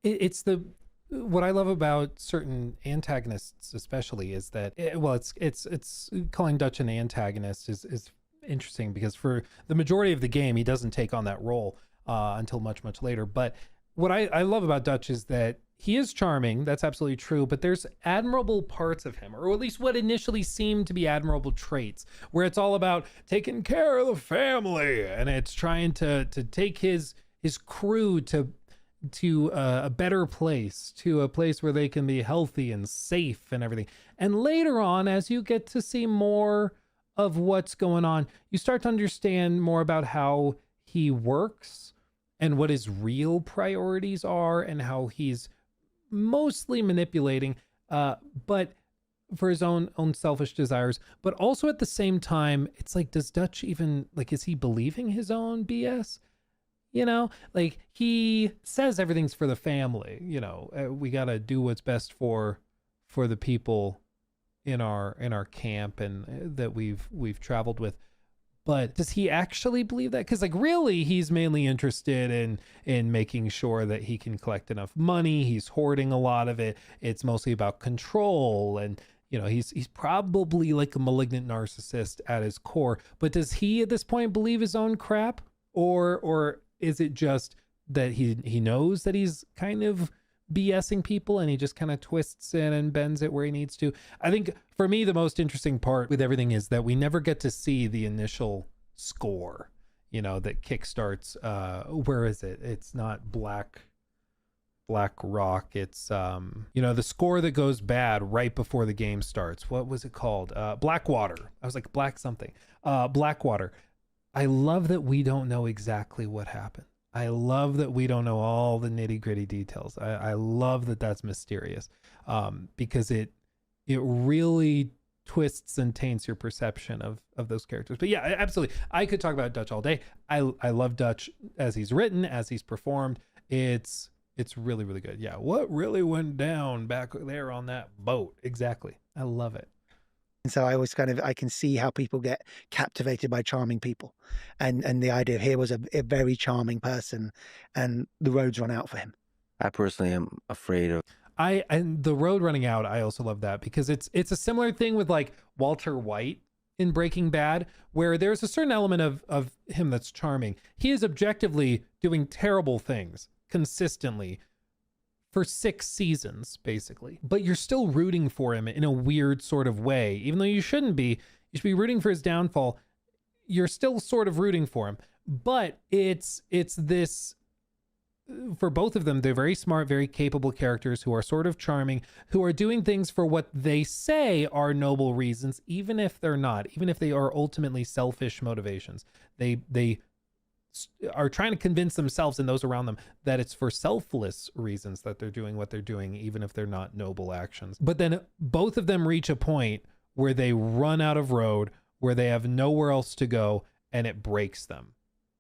it's the what I love about certain antagonists, especially, is that it's calling Dutch an antagonist is interesting, because for the majority of the game he doesn't take on that role until much later. But what I love about Dutch is that he is charming. That's absolutely true. But there's admirable parts of him, or at least what initially seemed to be admirable traits, where it's all about taking care of the family, and it's trying to take his crew to a better place, to a place where they can be healthy and safe and everything. And later on, as you get to see more of what's going on, you start to understand more about how he works and what his real priorities are, and how he's mostly manipulating, but for his own selfish desires. But also at the same time, it's like, does Dutch even, like, is he believing his own BS? You know, like, he says everything's for the family, you know, we got to do what's best for the people in our camp and that we've traveled with. But does he actually believe that? Because, like, really, he's mainly interested in making sure that he can collect enough money. He's hoarding a lot of it. It's mostly about control, and, you know, he's probably like a malignant narcissist at his core. But does he at this point believe his own crap, or is it just that he knows that he's kind of BSing people, and he just kind of twists it and bends it where he needs to? I think for me, the most interesting part with everything is that we never get to see the initial score, you know, that kickstarts, where is it? It's not Black Rock. It's, you know, the score that goes bad right before the game starts. What was it called? Blackwater. I was like, Black something. Blackwater. I love that we don't know exactly what happened. I love that we don't know all the nitty gritty details. I love that that's mysterious, because it really twists and taints your perception of those characters. But yeah, absolutely. I could talk about Dutch all day. I love Dutch as he's written, as he's performed. It's really, really good. Yeah. What really went down back there on that boat? Exactly. I love it. And so I can see how people get captivated by charming people. And the idea here was a very charming person, and the roads run out for him. I personally am afraid of. And the road running out, I also love that, because it's a similar thing with, like, Walter White in Breaking Bad, where there's a certain element of him that's charming. He is objectively doing terrible things consistently for 6 seasons, basically. But you're still rooting for him in a weird sort of way. Even though you shouldn't be, you should be rooting for his downfall. You're still sort of rooting for him. But it's this, for both of them, they're very smart, very capable characters who are sort of charming, who are doing things for what they say are noble reasons, even if they're not, even if they are ultimately selfish motivations. They are trying to convince themselves and those around them that it's for selfless reasons that they're doing what they're doing, even if they're not noble actions. But then both of them reach a point where they run out of road, where they have nowhere else to go, and it breaks them,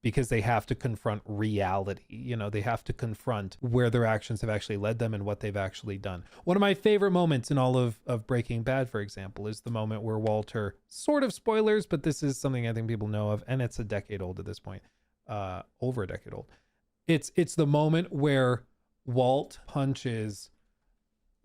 because they have to confront reality. You know, they have to confront where their actions have actually led them and what they've actually done. One of my favorite moments in all of Breaking Bad, for example, is the moment where Walter, sort of spoilers, but this is something I think people know of, and it's a decade old at this point. Over a decade old. It's the moment where Walt punches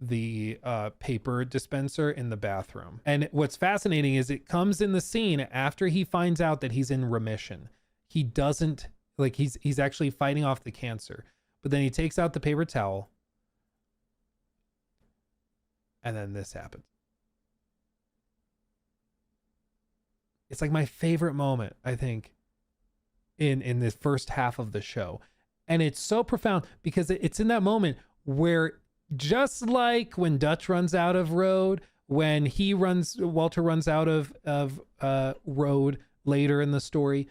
the paper dispenser in the bathroom. And what's fascinating is it comes in the scene after he finds out that he's in remission. He doesn't, like, he's actually fighting off the cancer. But then he takes out the paper towel, and then this happens. It's like my favorite moment, I think, in this first half of the show. And it's so profound, because it's in that moment where, just like when Dutch runs out of road, when Walter runs out of road later in the story,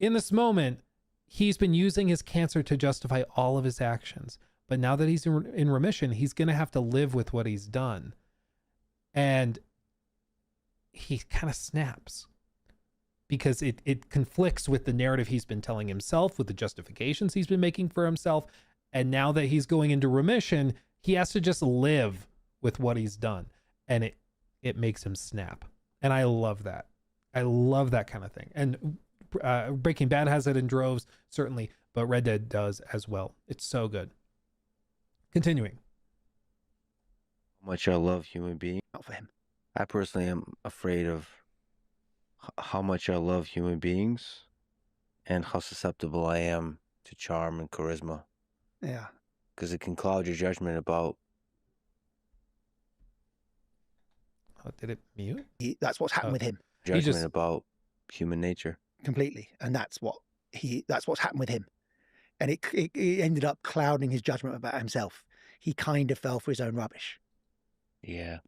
in this moment, he's been using his cancer to justify all of his actions. But now that he's in remission, he's going to have to live with what he's done. And he kind of snaps, because it conflicts with the narrative he's been telling himself, with the justifications he's been making for himself. And now that he's going into remission, he has to just live with what he's done. And it makes him snap. And I love that. I love that kind of thing. And Breaking Bad has it in droves, certainly, but Red Dead does as well. It's so good. Continuing. How much I love human beings. Not for him. I personally am afraid of how much I love human beings and how susceptible I am to charm and charisma. Yeah. Because it can cloud your judgment about. Oh, did it mute? That's what's happened with him. Judgment about human nature. Completely. And that's what's happened with him. And it ended up clouding his judgment about himself. He kind of fell for his own rubbish. Yeah.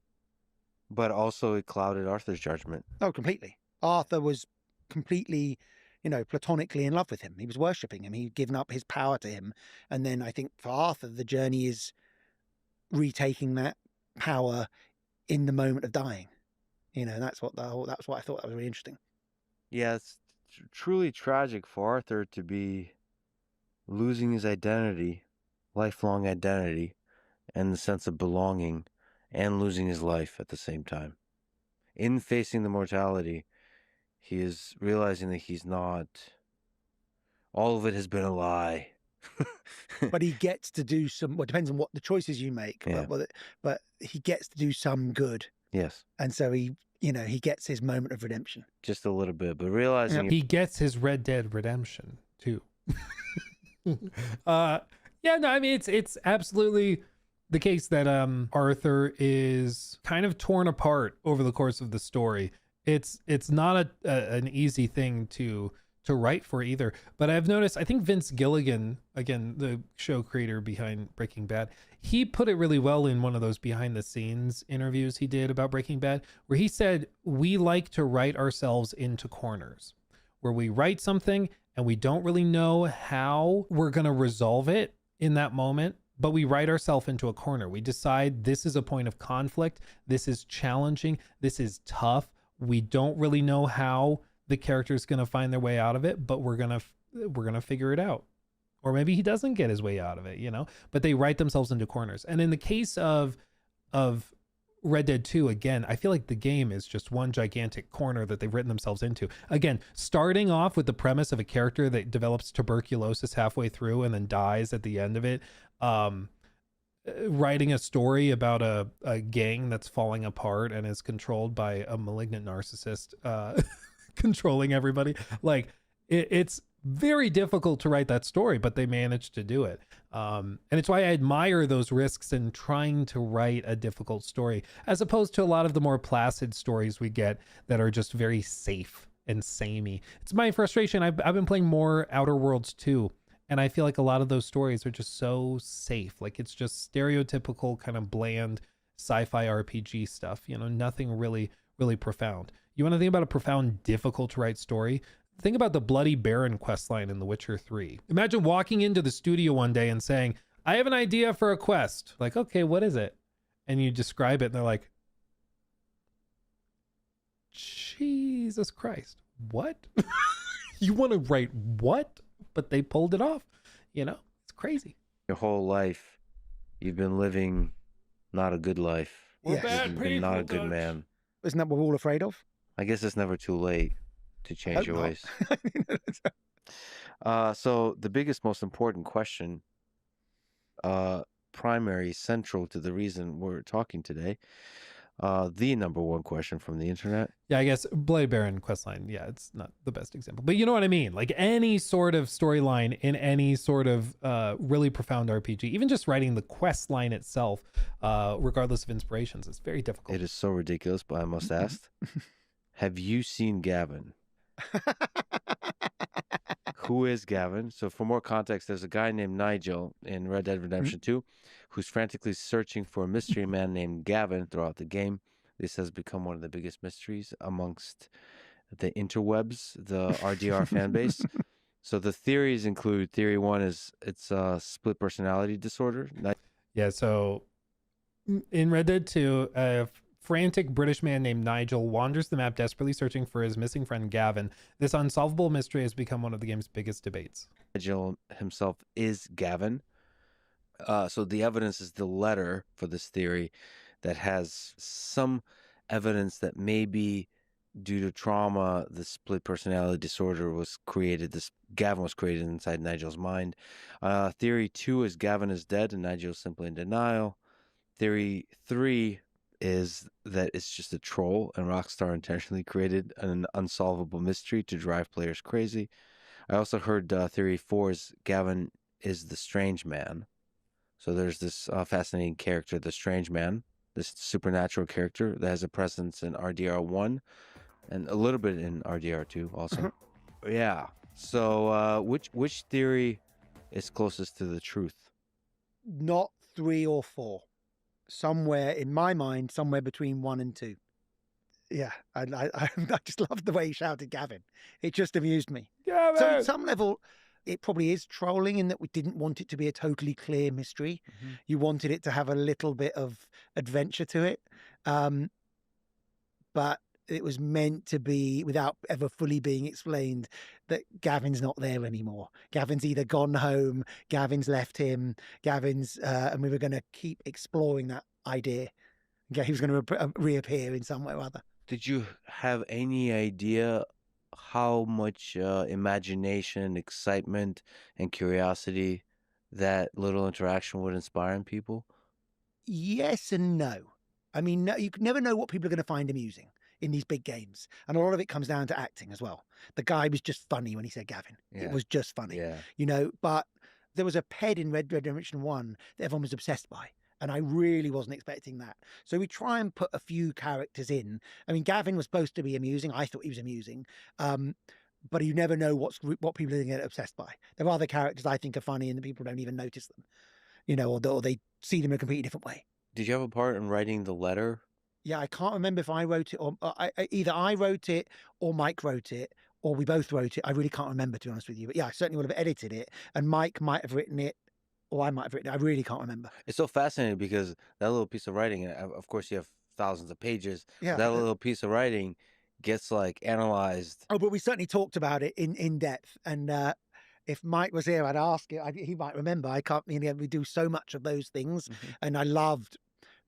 But also it clouded Arthur's judgment. Oh, completely. Arthur was completely, platonically in love with him. He was worshipping him. He'd given up his power to him. And then I think for Arthur, the journey is retaking that power in the moment of dying. That's what I thought that was really interesting. Yeah, it's truly tragic for Arthur to be losing his identity, lifelong identity, and the sense of belonging, and losing his life at the same time. In facing the mortality, he is realizing that he's not. All of it has been a lie. But he gets to do some. Well, it depends on what the choices you make. Yeah. But he gets to do some good. Yes. And so he gets his moment of redemption. Just a little bit, but realizing he gets his Red Dead Redemption too. Yeah, no, I mean it's absolutely the case that Arthur is kind of torn apart over the course of the story. It's not an easy thing to write for either. But I've noticed, I think Vince Gilligan, again, the show creator behind Breaking Bad, he put it really well in one of those behind the scenes interviews he did about Breaking Bad, where he said, we like to write ourselves into corners, where we write something and we don't really know how we're going to resolve it in that moment, but we write ourselves into a corner. We decide this is a point of conflict. This is challenging. This is tough. We don't really know how the character's going to find their way out of it, but we're going to figure it out. Or maybe he doesn't get his way out of it, but they write themselves into corners. And in the case of Red Dead 2, again, I feel like the game is just one gigantic corner that they've written themselves into. Again, starting off with the premise of a character that develops tuberculosis halfway through and then dies at the end of it. Writing a story about a gang that's falling apart and is controlled by a malignant narcissist, controlling everybody. Like it's very difficult to write that story, but they managed to do it. And it's why I admire those risks in trying to write a difficult story, as opposed to a lot of the more placid stories we get that are just very safe and samey. It's my frustration. I've been playing more Outer Worlds 2, and I feel like a lot of those stories are just so safe. Like it's just stereotypical kind of bland sci-fi RPG stuff, nothing really, really profound. You want to think about a profound, difficult to write story? Think about the Bloody Baron questline in The Witcher 3. Imagine walking into the studio one day and saying, I have an idea for a quest. Like, okay, what is it? And you describe it and they're like, Jesus Christ, what? You want to write what? But they pulled it off. It's crazy. Your whole life, you've been living not a good life. We're bad You've been people, not a good Dutch. man. Isn't that what we're all afraid of? I guess it's never too late to change Hope your not. ways. So the biggest, most important question, primary, central to the reason we're talking today, the number one question from the internet. Yeah, I guess Bloody Baron questline. Yeah, it's not the best example, but you know what I mean? Like any sort of storyline in any sort of really profound RPG, even just writing the quest line itself, regardless of inspirations, is very difficult. It is so ridiculous, but I must ask, have you seen Gavin? Who is Gavin? So for more context, there's a guy named Nigel in Red Dead Redemption 2 who's frantically searching for a mystery man named Gavin throughout the game. This has become one of the biggest mysteries amongst the interwebs, the RDR fan base. So the theories include, theory one is it's a split personality disorder. Yeah, so in Red Dead 2, a frantic British man named Nigel wanders the map desperately searching for his missing friend Gavin. This unsolvable mystery has become one of the game's biggest debates. Nigel himself is Gavin. So the evidence is the letter for this theory that has some evidence that maybe due to trauma, the split personality disorder was created. Gavin was created inside Nigel's mind. Theory two is Gavin is dead and Nigel is simply in denial. Theory 3 is that it's just a troll and Rockstar intentionally created an unsolvable mystery to drive players crazy. I also heard Theory 4 is Gavin is the strange man. So there's this fascinating character, the strange man, this supernatural character that has a presence in RDR1 and a little bit in RDR2 also. Yeah. So which theory is closest to the truth? Not 3 or 4. Somewhere in my mind, somewhere between 1 and 2. Yeah, I just loved the way he shouted Gavin. It just amused me. Gavin! So at some level, it probably is trolling in that we didn't want it to be a totally clear mystery. Mm-hmm. You wanted it to have a little bit of adventure to it. But it was meant to be, without ever fully being explained, that Gavin's not there anymore. Gavin's either gone home, Gavin's left him, and we were going to keep exploring that idea. He was going to reappear in some way or other. Did you have any idea how much imagination, excitement, and curiosity that little interaction would inspire in people? Yes and no. I mean, no, you never know what people are going to find amusing in these big games. And a lot of it comes down to acting as well. The guy was just funny when he said Gavin. Yeah. It was just funny. Yeah. You know, but there was a ped in Red Dead Redemption 1 that everyone was obsessed by. And I really wasn't expecting that. So we try and put a few characters in. I mean, Gavin was supposed to be amusing. I thought he was amusing. But you never know what people are going to get obsessed by. There are other characters I think are funny and the people don't even notice them, you know, or they see them in a completely different way. Did you have a part in writing the letter? Yeah, I can't remember if I wrote it or either I wrote it or Mike wrote it or we both wrote it. I really can't remember, to be honest with you. But yeah, I certainly would have edited it and Mike might have written it or I might have written it. I really can't remember. It's so fascinating because that little piece of writing, of course, you have thousands of pages. Yeah. That little piece of writing gets like analyzed. Oh, but we certainly talked about it in depth. And if Mike was here, I'd ask it. He might remember. I can't, you know, we do so much of those things. Mm-hmm. And I loved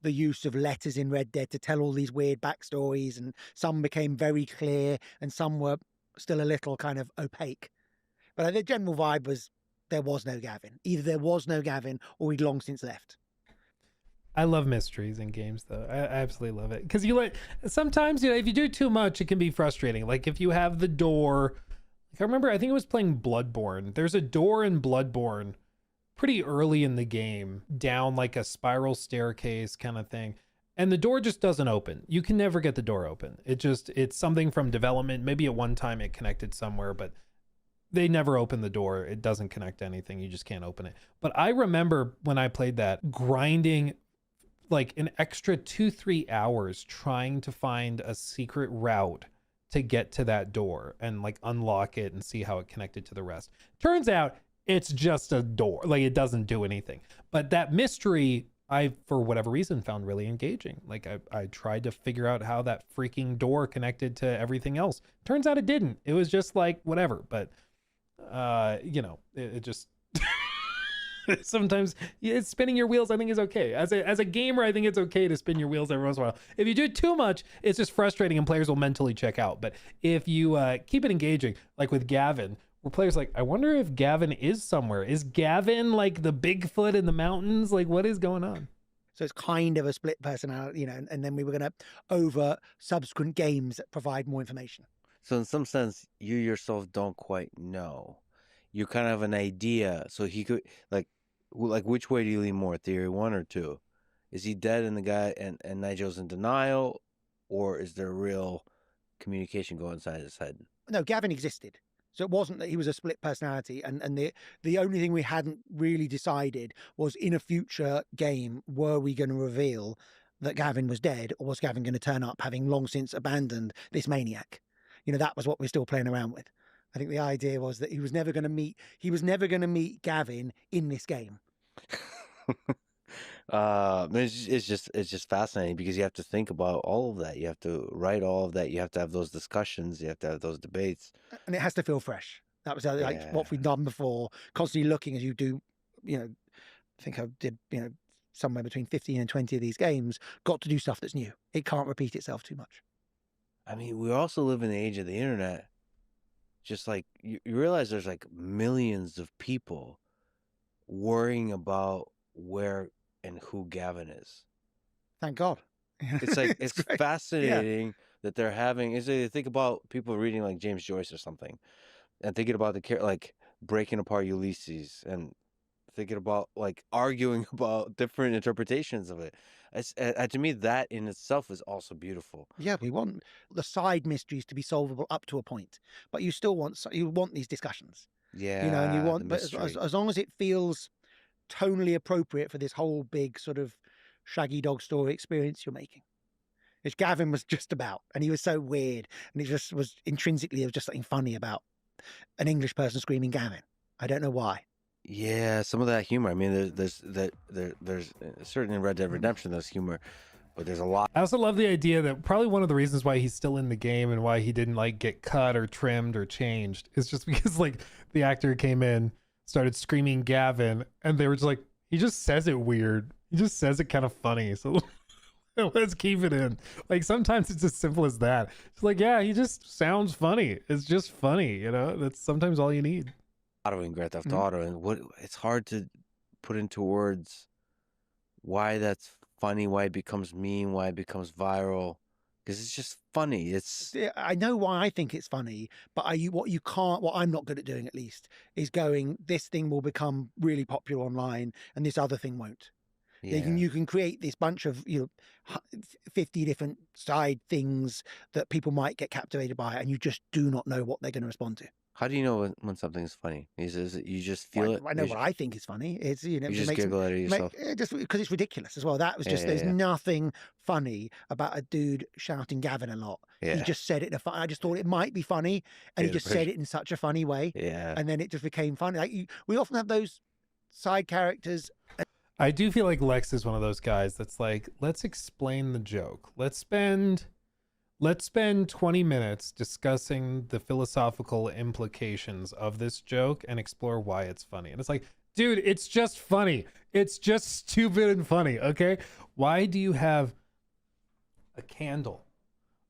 the use of letters in Red Dead to tell all these weird backstories. And some became very clear and some were still a little kind of opaque. But the general vibe was there was no Gavin. Either there was no Gavin or he'd long since left. I love mysteries in games, though. I absolutely love it because sometimes, you know, if you do too much, it can be frustrating. Like if you have the door, like I remember, I think it was playing Bloodborne. There's a door in Bloodborne pretty early in the game down like a spiral staircase kind of thing. And the door just doesn't open. You can never get the door open. It's something from development. Maybe at one time it connected somewhere, but they never open the door. It doesn't connect to anything. You just can't open it. But I remember when I played that, grinding like an extra 2-3 hours trying to find a secret route to get to that door and like unlock it and see how it connected to the rest. Turns out it's just a door. Like it doesn't do anything. But that mystery, I, for whatever reason, found really engaging. Like I tried to figure out how that freaking door connected to everything else. Turns out it didn't. It was just like whatever. But you know, it just sometimes it's spinning your wheels. I think is okay. As a gamer, I think it's okay to spin your wheels every once in a while. If you do it too much, it's just frustrating and players will mentally check out. But if you keep it engaging, like with Gavin, where players like, I wonder if Gavin is somewhere. Is Gavin like the Bigfoot in the mountains? Like what is going on? So it's kind of a split personality, you know, and then we were going to over subsequent games that provide more information. So in some sense, you yourself don't quite know. You kind of have an idea. So he could like which way do you lean more, theory 1 or 2? Is he dead and the guy and Nigel's in denial, or is there real communication going inside his head? No, Gavin existed. So it wasn't that he was a split personality. And the only thing we hadn't really decided was in a future game, were we going to reveal that Gavin was dead, or was Gavin going to turn up having long since abandoned this maniac? You know, that was what we're still playing around with. I think the idea was that he was never going to meet Gavin in this game. It's just fascinating because you have to think about all of that. You have to write all of that. You have to have those discussions. You have to have those debates. And it has to feel fresh. That was like what we've done before, constantly looking as you do, you know, I think I did, you know, somewhere between 15 and 20 of these games, got to do stuff that's new. It can't repeat itself too much. I mean, we also live in the age of the internet. Just like you realize there's like millions of people worrying about where and who Gavin is. Thank God. It's like it's great. fascinating that they're having. Is it think about people reading like James Joyce or something, and thinking about like breaking apart Ulysses, and thinking about like arguing about different interpretations of it. To me, that in itself is also beautiful. Yeah, we want the side mysteries to be solvable up to a point, but you still want these discussions. Yeah, And you the want, but mystery. as long as it feels tonally appropriate for this whole big sort of Shaggy Dog story experience you're making. Which Gavin was just about, and he was so weird, and it just was intrinsically there was just something funny about an English person screaming Gavin. I don't know why. Yeah, some of that humor. I mean, there's certainly in Red Dead Redemption there's humor, but there's a lot. I also love the idea that probably one of the reasons why he's still in the game and why he didn't like get cut or trimmed or changed is just because like the actor came in, started screaming Gavin, and they were just like, he just says it weird. He just says it kind of funny. So let's keep it in. Like sometimes it's as simple as that. It's like, yeah, he just sounds funny. It's just funny, you know? That's sometimes all you need. Auto in Grand Theft Auto, and what it's hard to put into words why that's funny, why it becomes meme, why it becomes viral, because it's just funny. It's I know why I think it's funny, but what I'm not good at doing at least is going, this thing will become really popular online and this other thing won't. yeah. You can create this bunch of 50 different side things that people might get captivated by, and you just do not know what they're going to respond to. How do you know when something's funny? Is it you just feel it? I know what I think is funny. It's You just giggle at it yourself. just because it's ridiculous as well. That was just there's nothing funny about a dude shouting Gavin a lot. Yeah. He just said it in I just thought it might be funny, and he just said it in such a funny way. Yeah. And then it just became funny. Like we often have those side characters. I do feel like Lex is one of those guys that's like, let's explain the joke. Let's spend 20 minutes discussing the philosophical implications of this joke and explore why it's funny. And it's like, dude, it's just funny. It's just stupid and funny, okay? Why do you have a candle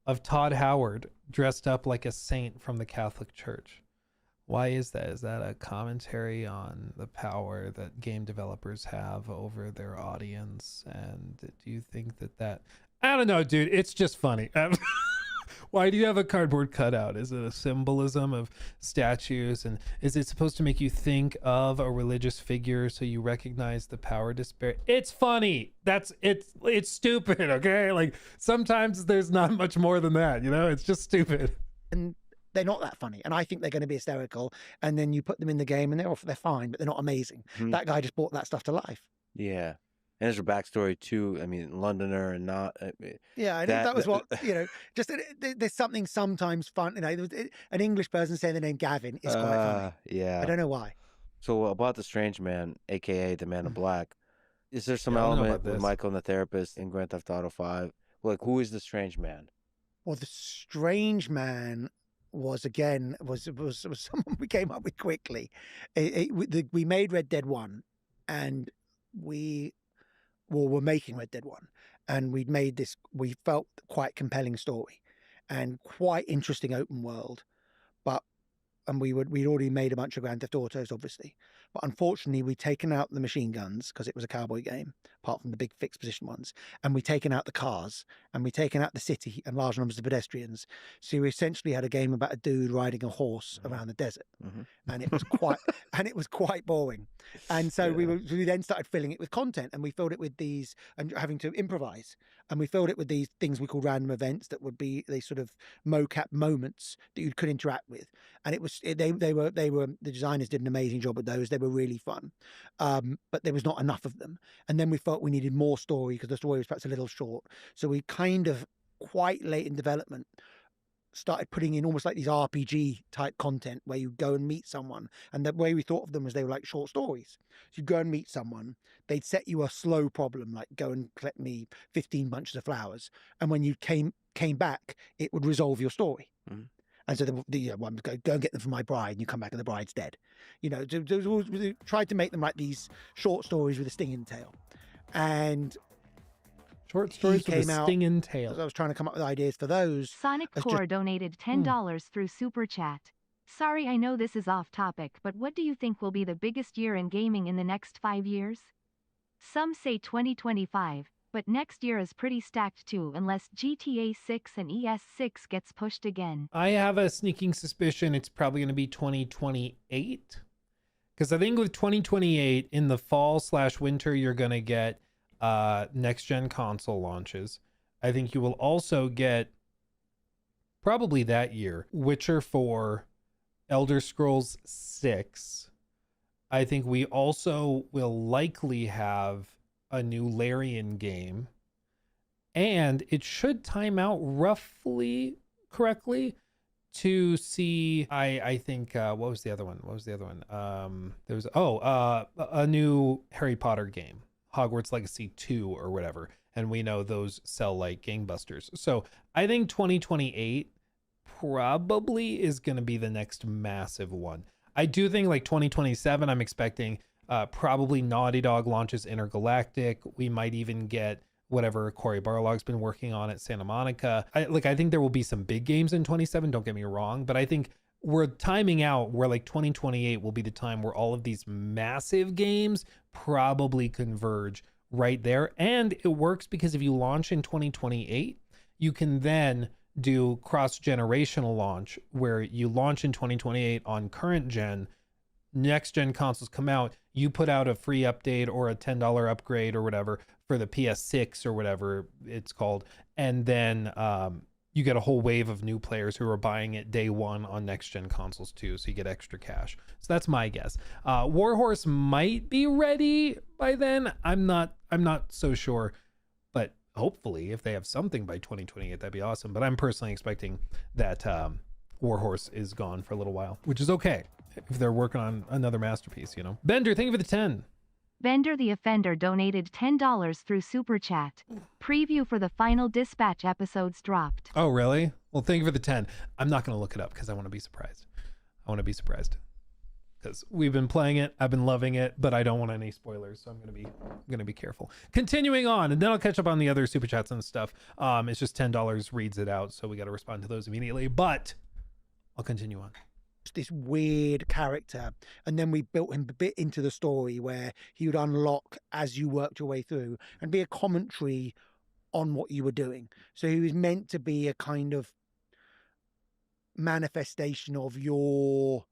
of Todd Howard dressed up like a saint from the Catholic Church? Why is that? Is that a commentary on the power that game developers have over their audience? And do you think that I don't know, dude, it's just funny. Why do you have a cardboard cutout? Is it a symbolism of statues? And is it supposed to make you think of a religious figure so you recognize the power disparity? It's funny. It's stupid, okay? Like sometimes there's not much more than that, you know? It's just stupid. And they're not that funny, and I think they're going to be hysterical. And then you put them in the game, and they're fine, but they're not amazing. That guy just brought that stuff to life. Yeah, and there's a backstory too. I mean, Londoner and not. Yeah, I think that was what Just there's something sometimes fun. An English person saying the name Gavin is quite funny. Yeah, I don't know why. So about the Strange Man, aka the Man in Black, is there some element with Michael and the therapist in Grand Theft Auto 5? Like, who is the Strange Man? Well, the Strange Man was someone we came up with quickly. We made Red Dead 1, and we're making Red Dead 1, and we'd made this, we felt, quite compelling story and quite interesting open world, and we'd already made a bunch of Grand Theft Autos, obviously, but unfortunately we'd taken out the machine guns because it was a cowboy game, apart from the big fixed position ones, and we'd taken out the cars, and we'd taken out the city and large numbers of pedestrians. So we essentially had a game about a dude riding a horse around the desert, and it was quite boring. And so we then started filling it with content, and we filled it with these, and having to improvise, and we filled it with these things we call random events that would be these sort of mocap moments that you could interact with. And it was the designers did an amazing job with those. They were really fun, but there was not enough of them. And then we felt we needed more story because the story was perhaps a little short. So we kind of, quite late in development, started putting in almost like these RPG type content where you go and meet someone. And the way we thought of them was they were like short stories. So you go and meet someone, they'd set you a slow problem, like go and collect me 15 bunches of flowers. And when you came back, it would resolve your story. And so one go and get them for my bride, and you come back and the bride's dead. We tried to make them like these short stories with a stinging tail. And short stories with a stinging tail. I was trying to come up with ideas for those. Sonic Core donated $10 through Super Chat. Sorry, I know this is off topic, but what do you think will be the biggest year in gaming in the next 5 years? Some say 2025, but next year is pretty stacked too unless GTA 6 and ES6 gets pushed again. I have a sneaking suspicion it's probably going to be 2028. Because I think with 2028 in the fall/winter, you're going to get next gen console launches. I think you will also get probably that year Witcher 4, Elder Scrolls 6. I think we also will likely have a new Larian game. And it should time out roughly correctly to see, I think, what was the other one? There was, a new Harry Potter game, Hogwarts Legacy 2 or whatever. And we know those sell like gangbusters. So I think 2028 probably is going to be the next massive one. I do think like 2027, I'm expecting probably Naughty Dog launches Intergalactic. We might even get whatever Cory Barlog's been working on at Santa Monica. I think there will be some big games in 27, don't get me wrong, but I think we're timing out where like 2028 will be the time where all of these massive games probably converge right there. And it works because if you launch in 2028, you can then do cross-generational launch where you launch in 2028 on current gen, next gen consoles come out, you put out a free update or a $10 upgrade or whatever for the PS6 or whatever it's called, and then you get a whole wave of new players who are buying it day one on next gen consoles too, so you get extra cash. So that's my guess. Warhorse might be ready by then. I'm not so sure, but hopefully if they have something by 2028, that'd be awesome. But I'm personally expecting that Warhorse is gone for a little while, which is okay if they're working on another masterpiece, you know. Bender, thank you for the 10. Bender the Offender donated $10 through Super Chat. Preview for the final Dispatch episodes dropped. Oh, really? Well, thank you for the 10. I'm not going to look it up because I want to be surprised. Because we've been playing it, I've been loving it, but I don't want any spoilers, so I'm going to be careful. Continuing on, and then I'll catch up on the other Super Chats and stuff. It's just $10 reads it out, so we got to respond to those immediately, but I'll continue on. This weird character, and then we built him a bit into the story where he would unlock as you worked your way through and be a commentary on what you were doing. So he was meant to be a kind of manifestation of your,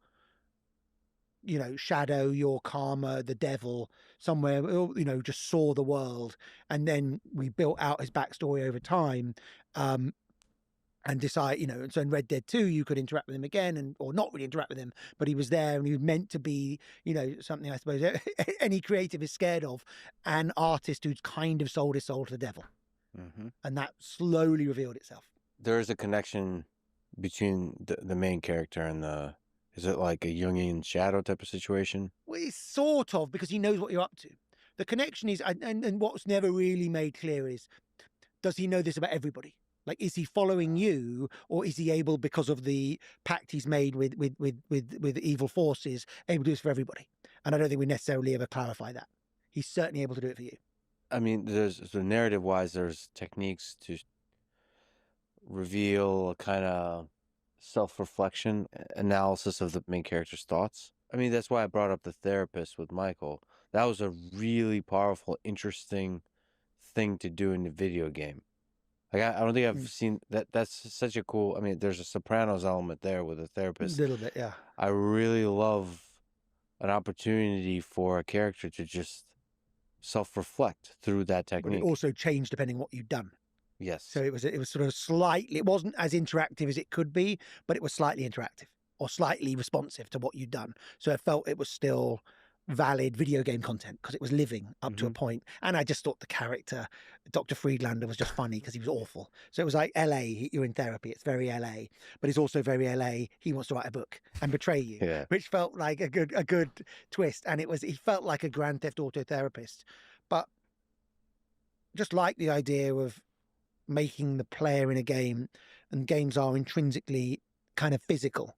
you know, shadow, your karma, the devil, somewhere, you know, just saw the world. And then we built out his backstory over time. And decide, you know, and so in Red Dead 2, you could interact with him again or not really interact with him, but he was there and he was meant to be, you know, something I suppose any creative is scared of, an artist who's kind of sold his soul to the devil. Mm-hmm. And that slowly revealed itself. There is a connection between the main character and is it like a Jungian shadow type of situation? Well, it's sort of, because he knows what you're up to. The connection is, and what's never really made clear is, does he know this about everybody? Like, is he following you, or is he able, because of the pact he's made with evil forces, able to do this for everybody? And I don't think we necessarily ever clarify that. He's certainly able to do it for you. I mean, there's narrative-wise, there's techniques to reveal a kind of self-reflection analysis of the main character's thoughts. I mean, that's why I brought up the therapist with Michael. That was a really powerful, interesting thing to do in the video game. Like, I don't think I've seen that. That's such a cool. I mean, there's a Sopranos element there with a therapist. A little bit, yeah. I really love an opportunity for a character to just self-reflect through that technique. But it also changed depending what you'd done. Yes. So it was sort of slightly. It wasn't as interactive as it could be, but it was slightly interactive or slightly responsive to what you'd done. So I felt it was still valid video game content because it was living up to a point. And I just thought the character, Dr. Friedlander, was just funny because he was awful. So it was like LA, you're in therapy, it's very LA, but it's also very LA, he wants to write a book and betray you, which felt like a good twist. And he felt like a Grand Theft Auto therapist, but just like the idea of making the player in a game, and games are intrinsically kind of physical.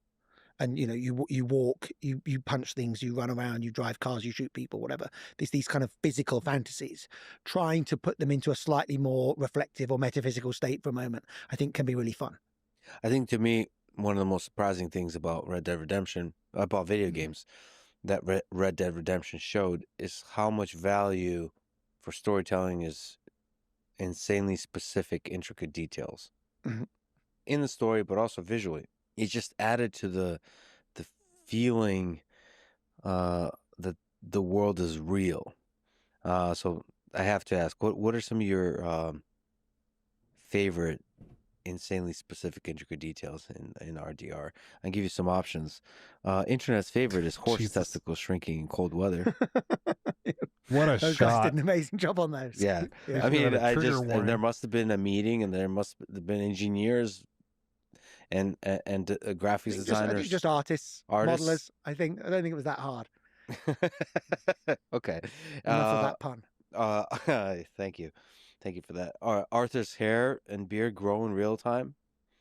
And, you know, you walk, you punch things, you run around, you drive cars, you shoot people, whatever. These kind of physical fantasies, trying to put them into a slightly more reflective or metaphysical state for a moment, I think can be really fun. I think, to me, one of the most surprising things about Red Dead Redemption, about video games, that Red Dead Redemption showed is how much value for storytelling is insanely specific, intricate details Mhm. in the story, but also visually. It just added to the feeling that the world is real. So I have to ask, what are some of your favorite insanely specific, intricate details in RDR? I'll give you some options. Internet's favorite is horse Jesus. testicles shrinking in cold weather. What a Those guys shot. did an amazing job on those. Yeah. Yeah. I Should have mean, a trigger and warning. there must have been a meeting, and there must have been engineers and graphics I think designers. just artists, Artists? modelers. I don't think it was that hard. Okay. Enough of that pun. Thank you. Thank you for that. Arthur's hair and beard grow in real time.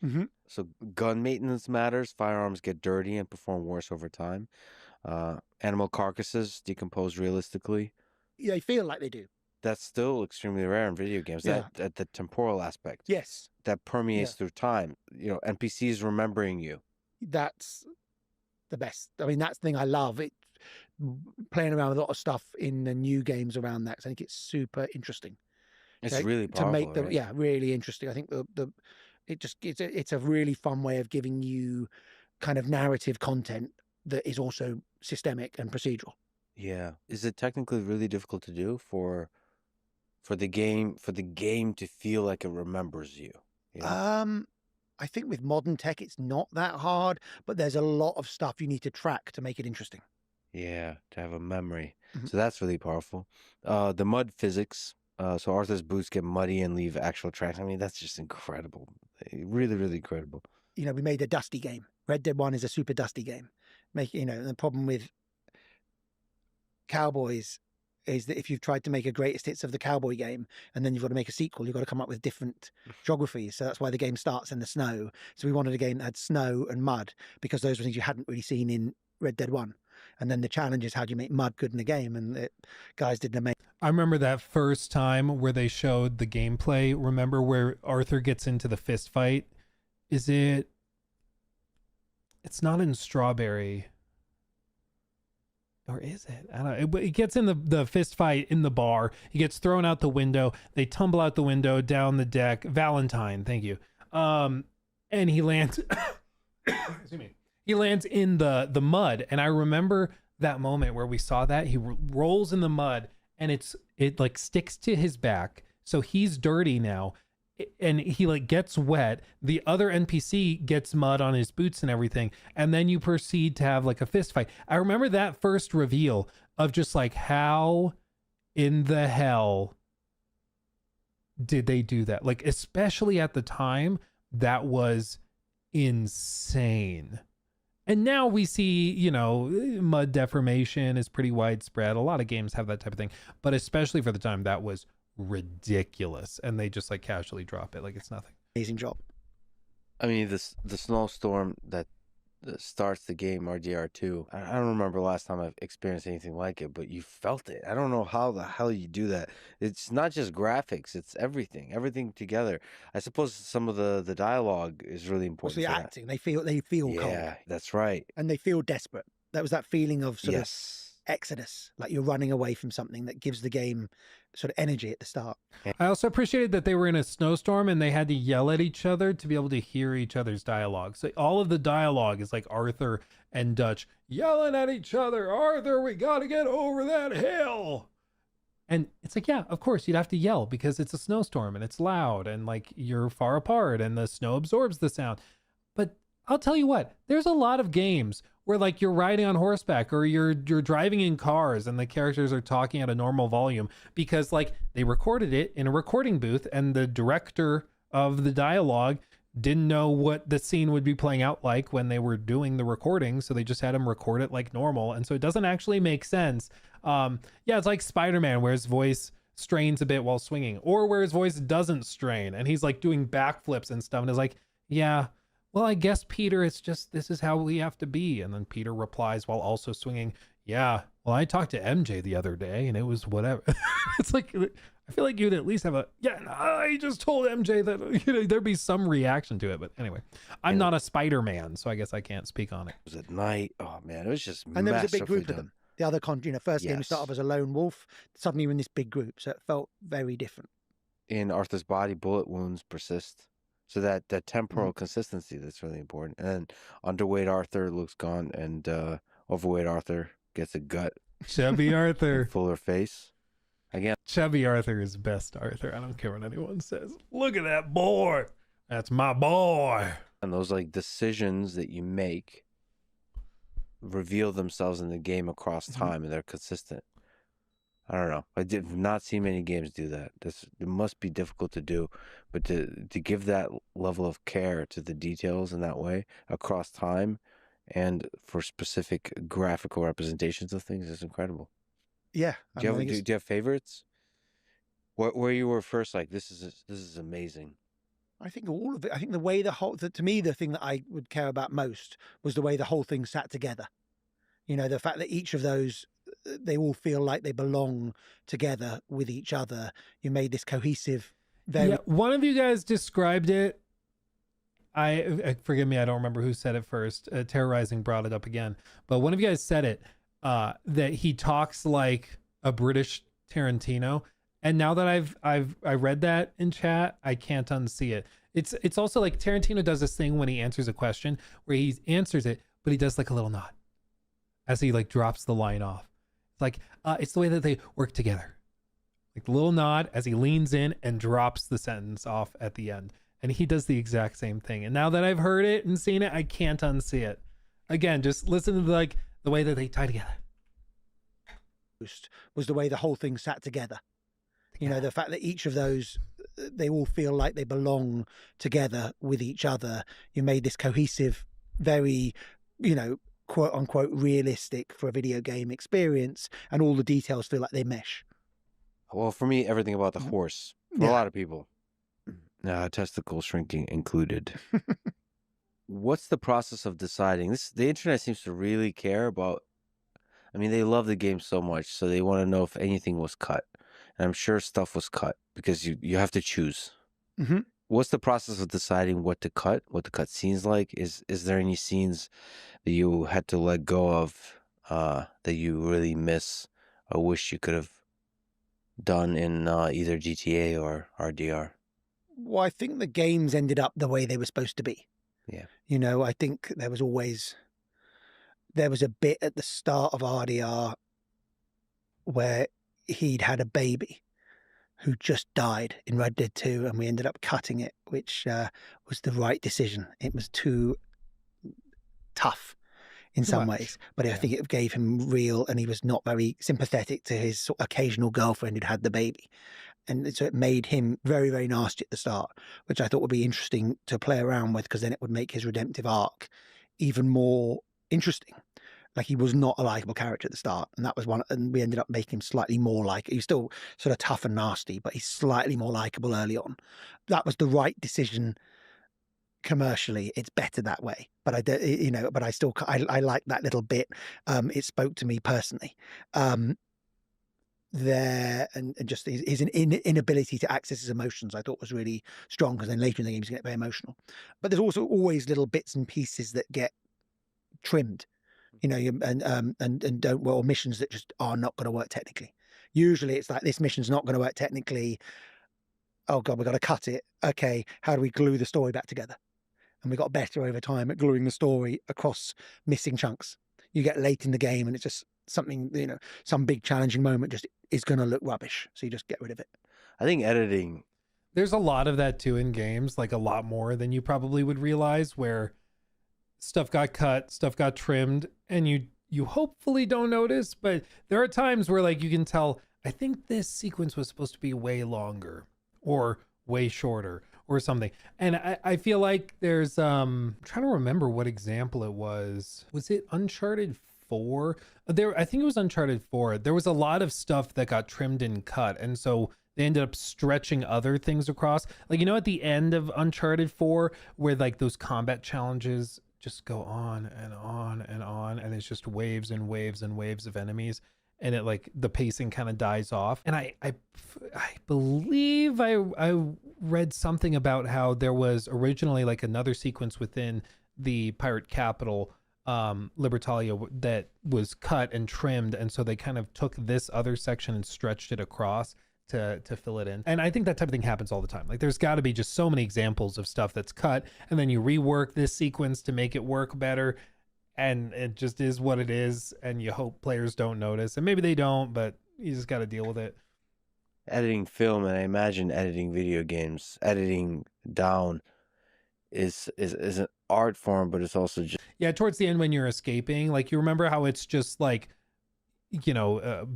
Mhm. So gun maintenance matters. Firearms get dirty and perform worse over time. Animal carcasses decompose realistically. Yeah, they feel like they do. That's still extremely rare in video games. Yeah. That the temporal aspect. Yes, That permeates through time. NPCs remembering you. that's the best. I mean, that's the thing I love. It playing around with a lot of stuff in the new games around that. 'Cause I think it's super interesting. It's Okay, really powerful. to make the right? really interesting. I think it's a really fun way of giving you kind of narrative content that is also systemic and procedural. Yeah. Is it technically really difficult to do for the game to feel like it remembers you? I think with modern tech, it's not that hard, but there's a lot of stuff you need to track to make it interesting. Yeah, to have a memory. Mhm. So that's really powerful. The mud physics. So Arthur's boots get muddy and leave actual tracks. I mean, that's just incredible. Really, really incredible. We made a dusty game. Red Dead 1 is a super dusty game. The problem with Cowboys is that if you've tried to make a greatest hits of the cowboy game and then you've got to make a sequel, you've got to come up with different geographies. So that's why the game starts in the snow. So we wanted a game that had snow and mud because those were things you hadn't really seen in Red Dead 1. And then the challenge is how do you make mud good in a game? And guys did an amazing. I remember that first time where they showed the gameplay. Remember where Arthur gets into the fist fight? It's not in Strawberry. Or is it? I don't know. He gets in the fist fight in the bar. He gets thrown out the window. They tumble out the window, down the deck. Valentine, thank you. And he lands excuse me. He lands in the mud. And I remember that moment where we saw that. He rolls in the mud and it like sticks to his back. So he's dirty now. And he like gets wet. The other NPC gets mud on his boots and everything. And then you proceed to have like a fist fight. I remember that first reveal of just like, how in the hell did they do that? Like, especially at the time, that was insane. And now we see, mud deformation is pretty widespread. A lot of games have that type of thing. But especially for the time, that was ridiculous, and they just like casually drop it like it's nothing. Amazing job. I mean, the snowstorm that starts the game RDR2. I don't remember last time I've experienced anything like it, but you felt it. I don't know how the hell you do that. It's not just graphics; it's everything together. I suppose some of the dialogue is really What's important. the for acting? They feel cold. Yeah, that's right. And they feel desperate. That was that feeling of sort of Yes. exodus, like you're running away from something that gives the game sort of energy at the start. I also appreciated that they were in a snowstorm and they had to yell at each other to be able to hear each other's dialogue. So all of the dialogue is like Arthur and Dutch yelling at each other. Arthur, we got to get over that hill. And it's like, yeah, of course you'd have to yell because it's a snowstorm and it's loud and like you're far apart and the snow absorbs the sound. But I'll tell you what, there's a lot of games where like you're riding on horseback or you're driving in cars and the characters are talking at a normal volume because like they recorded it in a recording booth and the director of the dialogue didn't know what the scene would be playing out like when they were doing the recording. So they just had him record it like normal. And so it doesn't actually make sense. Yeah, it's like Spider-Man where his voice strains a bit while swinging or where his voice doesn't strain and he's like doing backflips and stuff. And it's like, yeah, well, I guess, Peter, it's just, this is how we have to be. And then Peter replies while also swinging, yeah, well, I talked to MJ the other day and it was whatever. It's like, I feel like you'd at least have I just told MJ that, there'd be some reaction to it. But anyway, I'm not a Spider-Man, so I guess I can't speak on it. It was at night. Oh, man, it was just And there was a big masterfully group of done. them. The other first game you start off as a lone wolf. Suddenly you're in this big group. So it felt very different. in Arthur's body, bullet wounds persist. So that temporal consistency, that's really important. And then underweight Arthur looks gone, and overweight Arthur gets a gut. Chubby Arthur. Fuller face. Again, Chubby Arthur is best Arthur. I don't care what anyone says. Look at that boy. That's my boy. and those like decisions that you make reveal themselves in the game across time, and they're consistent. I don't know. I did not see many games do that. It must be difficult to do, but to give that level of care to the details in that way across time and for specific graphical representations of things is incredible. Yeah. Do you have favorites? Where you were first like, this is amazing? I think all of it. I think the way to me, the thing that I would care about most was the way the whole thing sat together. You know, the fact that each of those, they all feel like they belong together with each other. You made this cohesive. One of you guys described it. I forgive me, I don't remember who said it first. Terrorizing brought it up again, but one of you guys said it, that he talks like a British Tarantino. And now that I read that in chat, I can't unsee it. It's also like Tarantino does this thing when he answers a question where he answers it, but he does like a little nod as he like drops the line off. It's like it's the way that they work together. Like the little nod as he leans in and drops the sentence off at the end. And he does the exact same thing. And now that I've heard it and seen it, I can't unsee it. Again, just listen to like the way that they tie together. Was the way the whole thing sat together. You know, the fact that each of those, they all feel like they belong together with each other. You made this cohesive, very, you know, quote unquote, realistic for a video game experience. And all the details feel like they mesh. Well, for me, everything about the horse. For a lot of people. Testicle shrinking included. What's the process of deciding? The internet seems to really care about. I mean, they love the game so much, so they want to know if anything was cut. And I'm sure stuff was cut because you have to choose. Mm-hmm. What's the process of deciding what to cut scenes like? Is there any scenes that you had to let go of that you really miss or wish you could have done in either GTA or RDR? Well, I think the games ended up the way they were supposed to be. Yeah. You know, I think there was a bit at the start of RDR where he'd had a baby who just died in Red Dead 2, and we ended up cutting it, which was the right decision. It was too tough in some ways, but I think it gave him real, and he was not very sympathetic to his occasional girlfriend who'd had the baby. And so it made him very, very nasty at the start, which I thought would be interesting to play around with, because then it would make his redemptive arc even more interesting. Like, he was not a likable character at the start, and that was one. And we ended up making him slightly more like. He's still sort of tough and nasty, but he's slightly more likable early on. That was the right decision commercially. It's better that way. But I like that little bit. It spoke to me personally. There and just his inability to access his emotions, I thought was really strong, because then later in the game he's going to get very emotional. But there's also always little bits and pieces that get trimmed. You know, and don't, well, missions that just are not going to work technically. Usually it's like, this mission's not going to work technically. Oh God, we've got to cut it. Okay, how do we glue the story back together? And we got better over time at gluing the story across missing chunks. You get late in the game and it's just something, you know, some big challenging moment just is going to look rubbish. So you just get rid of it. I think editing. There's a lot of that too in games, like a lot more than you probably would realize, where stuff got cut, stuff got trimmed, and you hopefully don't notice, but there are times where like you can tell, I think this sequence was supposed to be way longer or way shorter or something. And I feel like there's I'm trying to remember what example it was. Was it Uncharted 4? I think it was Uncharted 4. There was a lot of stuff that got trimmed and cut, and so they ended up stretching other things across. Like, you know, at the end of Uncharted 4, where like those combat challenges just go on and on and on, and it's just waves and waves and waves of enemies, and it like the pacing kind of dies off. And I believe I read something about how there was originally like another sequence within the pirate capital, Libertalia, that was cut and trimmed, and so they kind of took this other section and stretched it across to fill it in. And I think that type of thing happens all the time. Like there's got to be just so many examples of stuff that's cut and then you rework this sequence to make it work better, and it just is what it is, and you hope players don't notice, and maybe they don't, but you just got to deal with it. Editing film, and I imagine editing video games, editing down is an art form, but it's also just Towards the end when you're escaping, like you remember how it's just like, you know,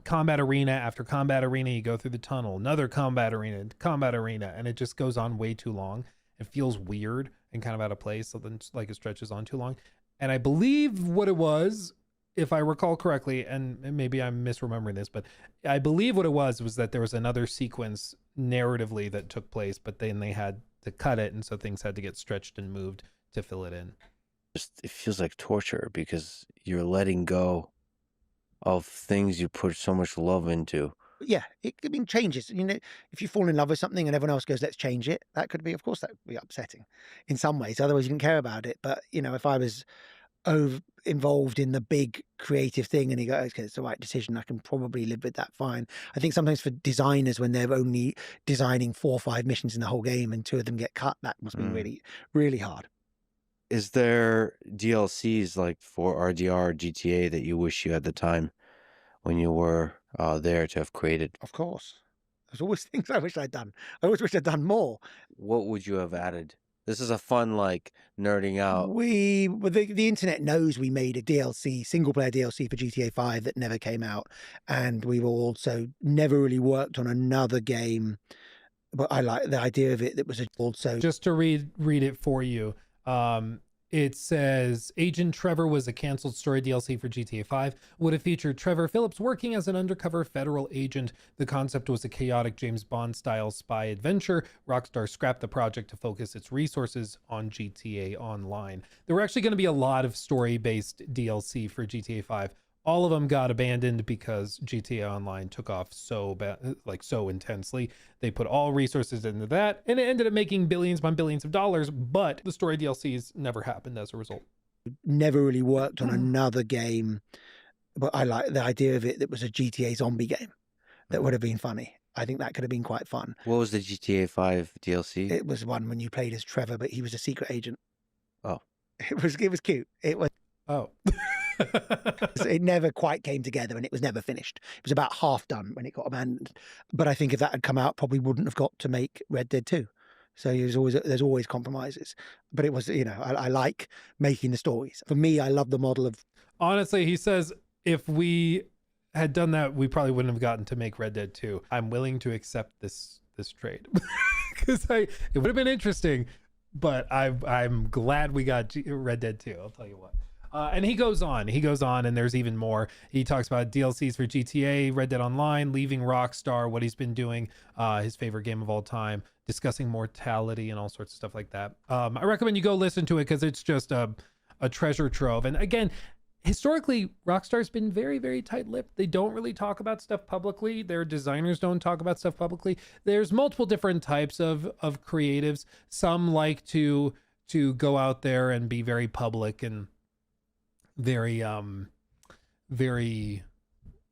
combat arena after combat arena, you go through the tunnel, another combat arena, and it just goes on way too long. It feels weird and kind of out of place, so then like it stretches on too long. And I believe what it was, if I recall correctly, and maybe I'm misremembering this, but I believe what it was that there was another sequence narratively that took place, but then they had to cut it, and so things had to get stretched and moved to fill it in. it feels like torture because you're letting go of things you put so much love into. Yeah, changes. You know, if you fall in love with something and everyone else goes, let's change it, that could be, of course, that would be upsetting in some ways. Otherwise, you didn't care about it. But, you know, if I was involved in the big creative thing and you go, okay, it's the right decision, I can probably live with that fine. I think sometimes for designers, when they're only designing 4 or 5 missions in the whole game and 2 of them get cut, that must be really, really hard. Is there DLCs like for RDR or GTA that you wish you had the time when you were there to have created? Of course. There's always things I wish I'd done. I always wish I'd done more. What would you have added? This is a fun, like, nerding out. The internet knows we made a DLC, single-player DLC for GTA 5 that never came out. And we've also never really worked on another game. But I like the idea of it. That was also... Just to read it for you. It says, Agent Trevor was a canceled story DLC for GTA 5. Would have featured Trevor Phillips working as an undercover federal agent. The concept was a chaotic James Bond-style spy adventure. Rockstar scrapped the project to focus its resources on GTA Online. There were actually going to be a lot of story-based DLC for GTA 5. All of them got abandoned because GTA Online took off so bad, like so intensely. They put all resources into that, and it ended up making billions upon billions of dollars, but the story DLCs never happened as a result. Never really worked on another game, but I like the idea of it. That was a GTA zombie game. That would have been funny. I think that could have been quite fun. What was the GTA 5 DLC? It was one when you played as Trevor, but he was a secret agent. Oh. It was cute. It was... Oh. It never quite came together and it was never finished. It was about half done when it got abandoned. But I think if that had come out, probably wouldn't have got to make Red Dead 2. So there's always compromises. But it was, you know, I like making the stories. For me, I love the model of... Honestly, he says, if we had done that, we probably wouldn't have gotten to make Red Dead 2. I'm willing to accept this trade. Because it would have been interesting, but I'm glad we got Red Dead 2. I'll tell you what. And he goes on, and there's even more. He talks about DLCs for GTA, Red Dead Online, leaving Rockstar, what he's been doing, his favorite game of all time, discussing mortality and all sorts of stuff like that. I recommend you go listen to it because it's just a treasure trove. And again, historically, Rockstar's been very, very tight-lipped. They don't really talk about stuff publicly. Their designers don't talk about stuff publicly. There's multiple different types of creatives. Some like to go out there and be very public and very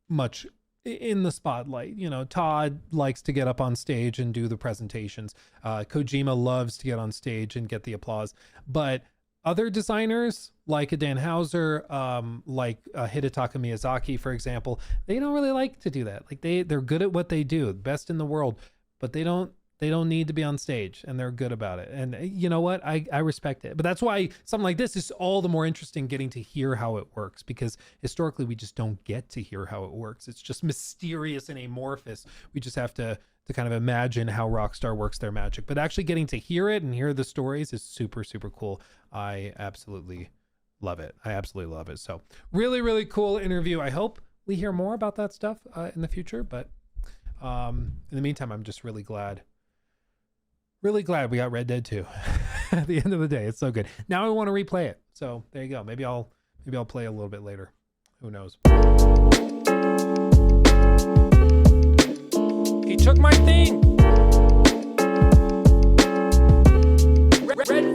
much in the spotlight. You know, Todd likes to get up on stage and do the presentations. Kojima loves to get on stage and get the applause. But other designers like a Dan Houser, like Hidetaka Miyazaki, for example, they don't really like to do that. Like they're good at what they do, best in the world, but they don't need to be on stage, and they're good about it. And you know what? I respect it. But that's why something like this is all the more interesting, getting to hear how it works, because historically we just don't get to hear how it works. It's just mysterious and amorphous. We just have to kind of imagine how Rockstar works their magic. But actually getting to hear it and hear the stories is super, super cool. I absolutely love it. So really, really cool interview. I hope we hear more about that stuff in the future. But in the meantime, I'm just really glad we got Red Dead 2. At the end of the day, it's so good. Now I want to replay it. So there you go. Maybe I'll play a little bit later. Who knows? He took my thing. Red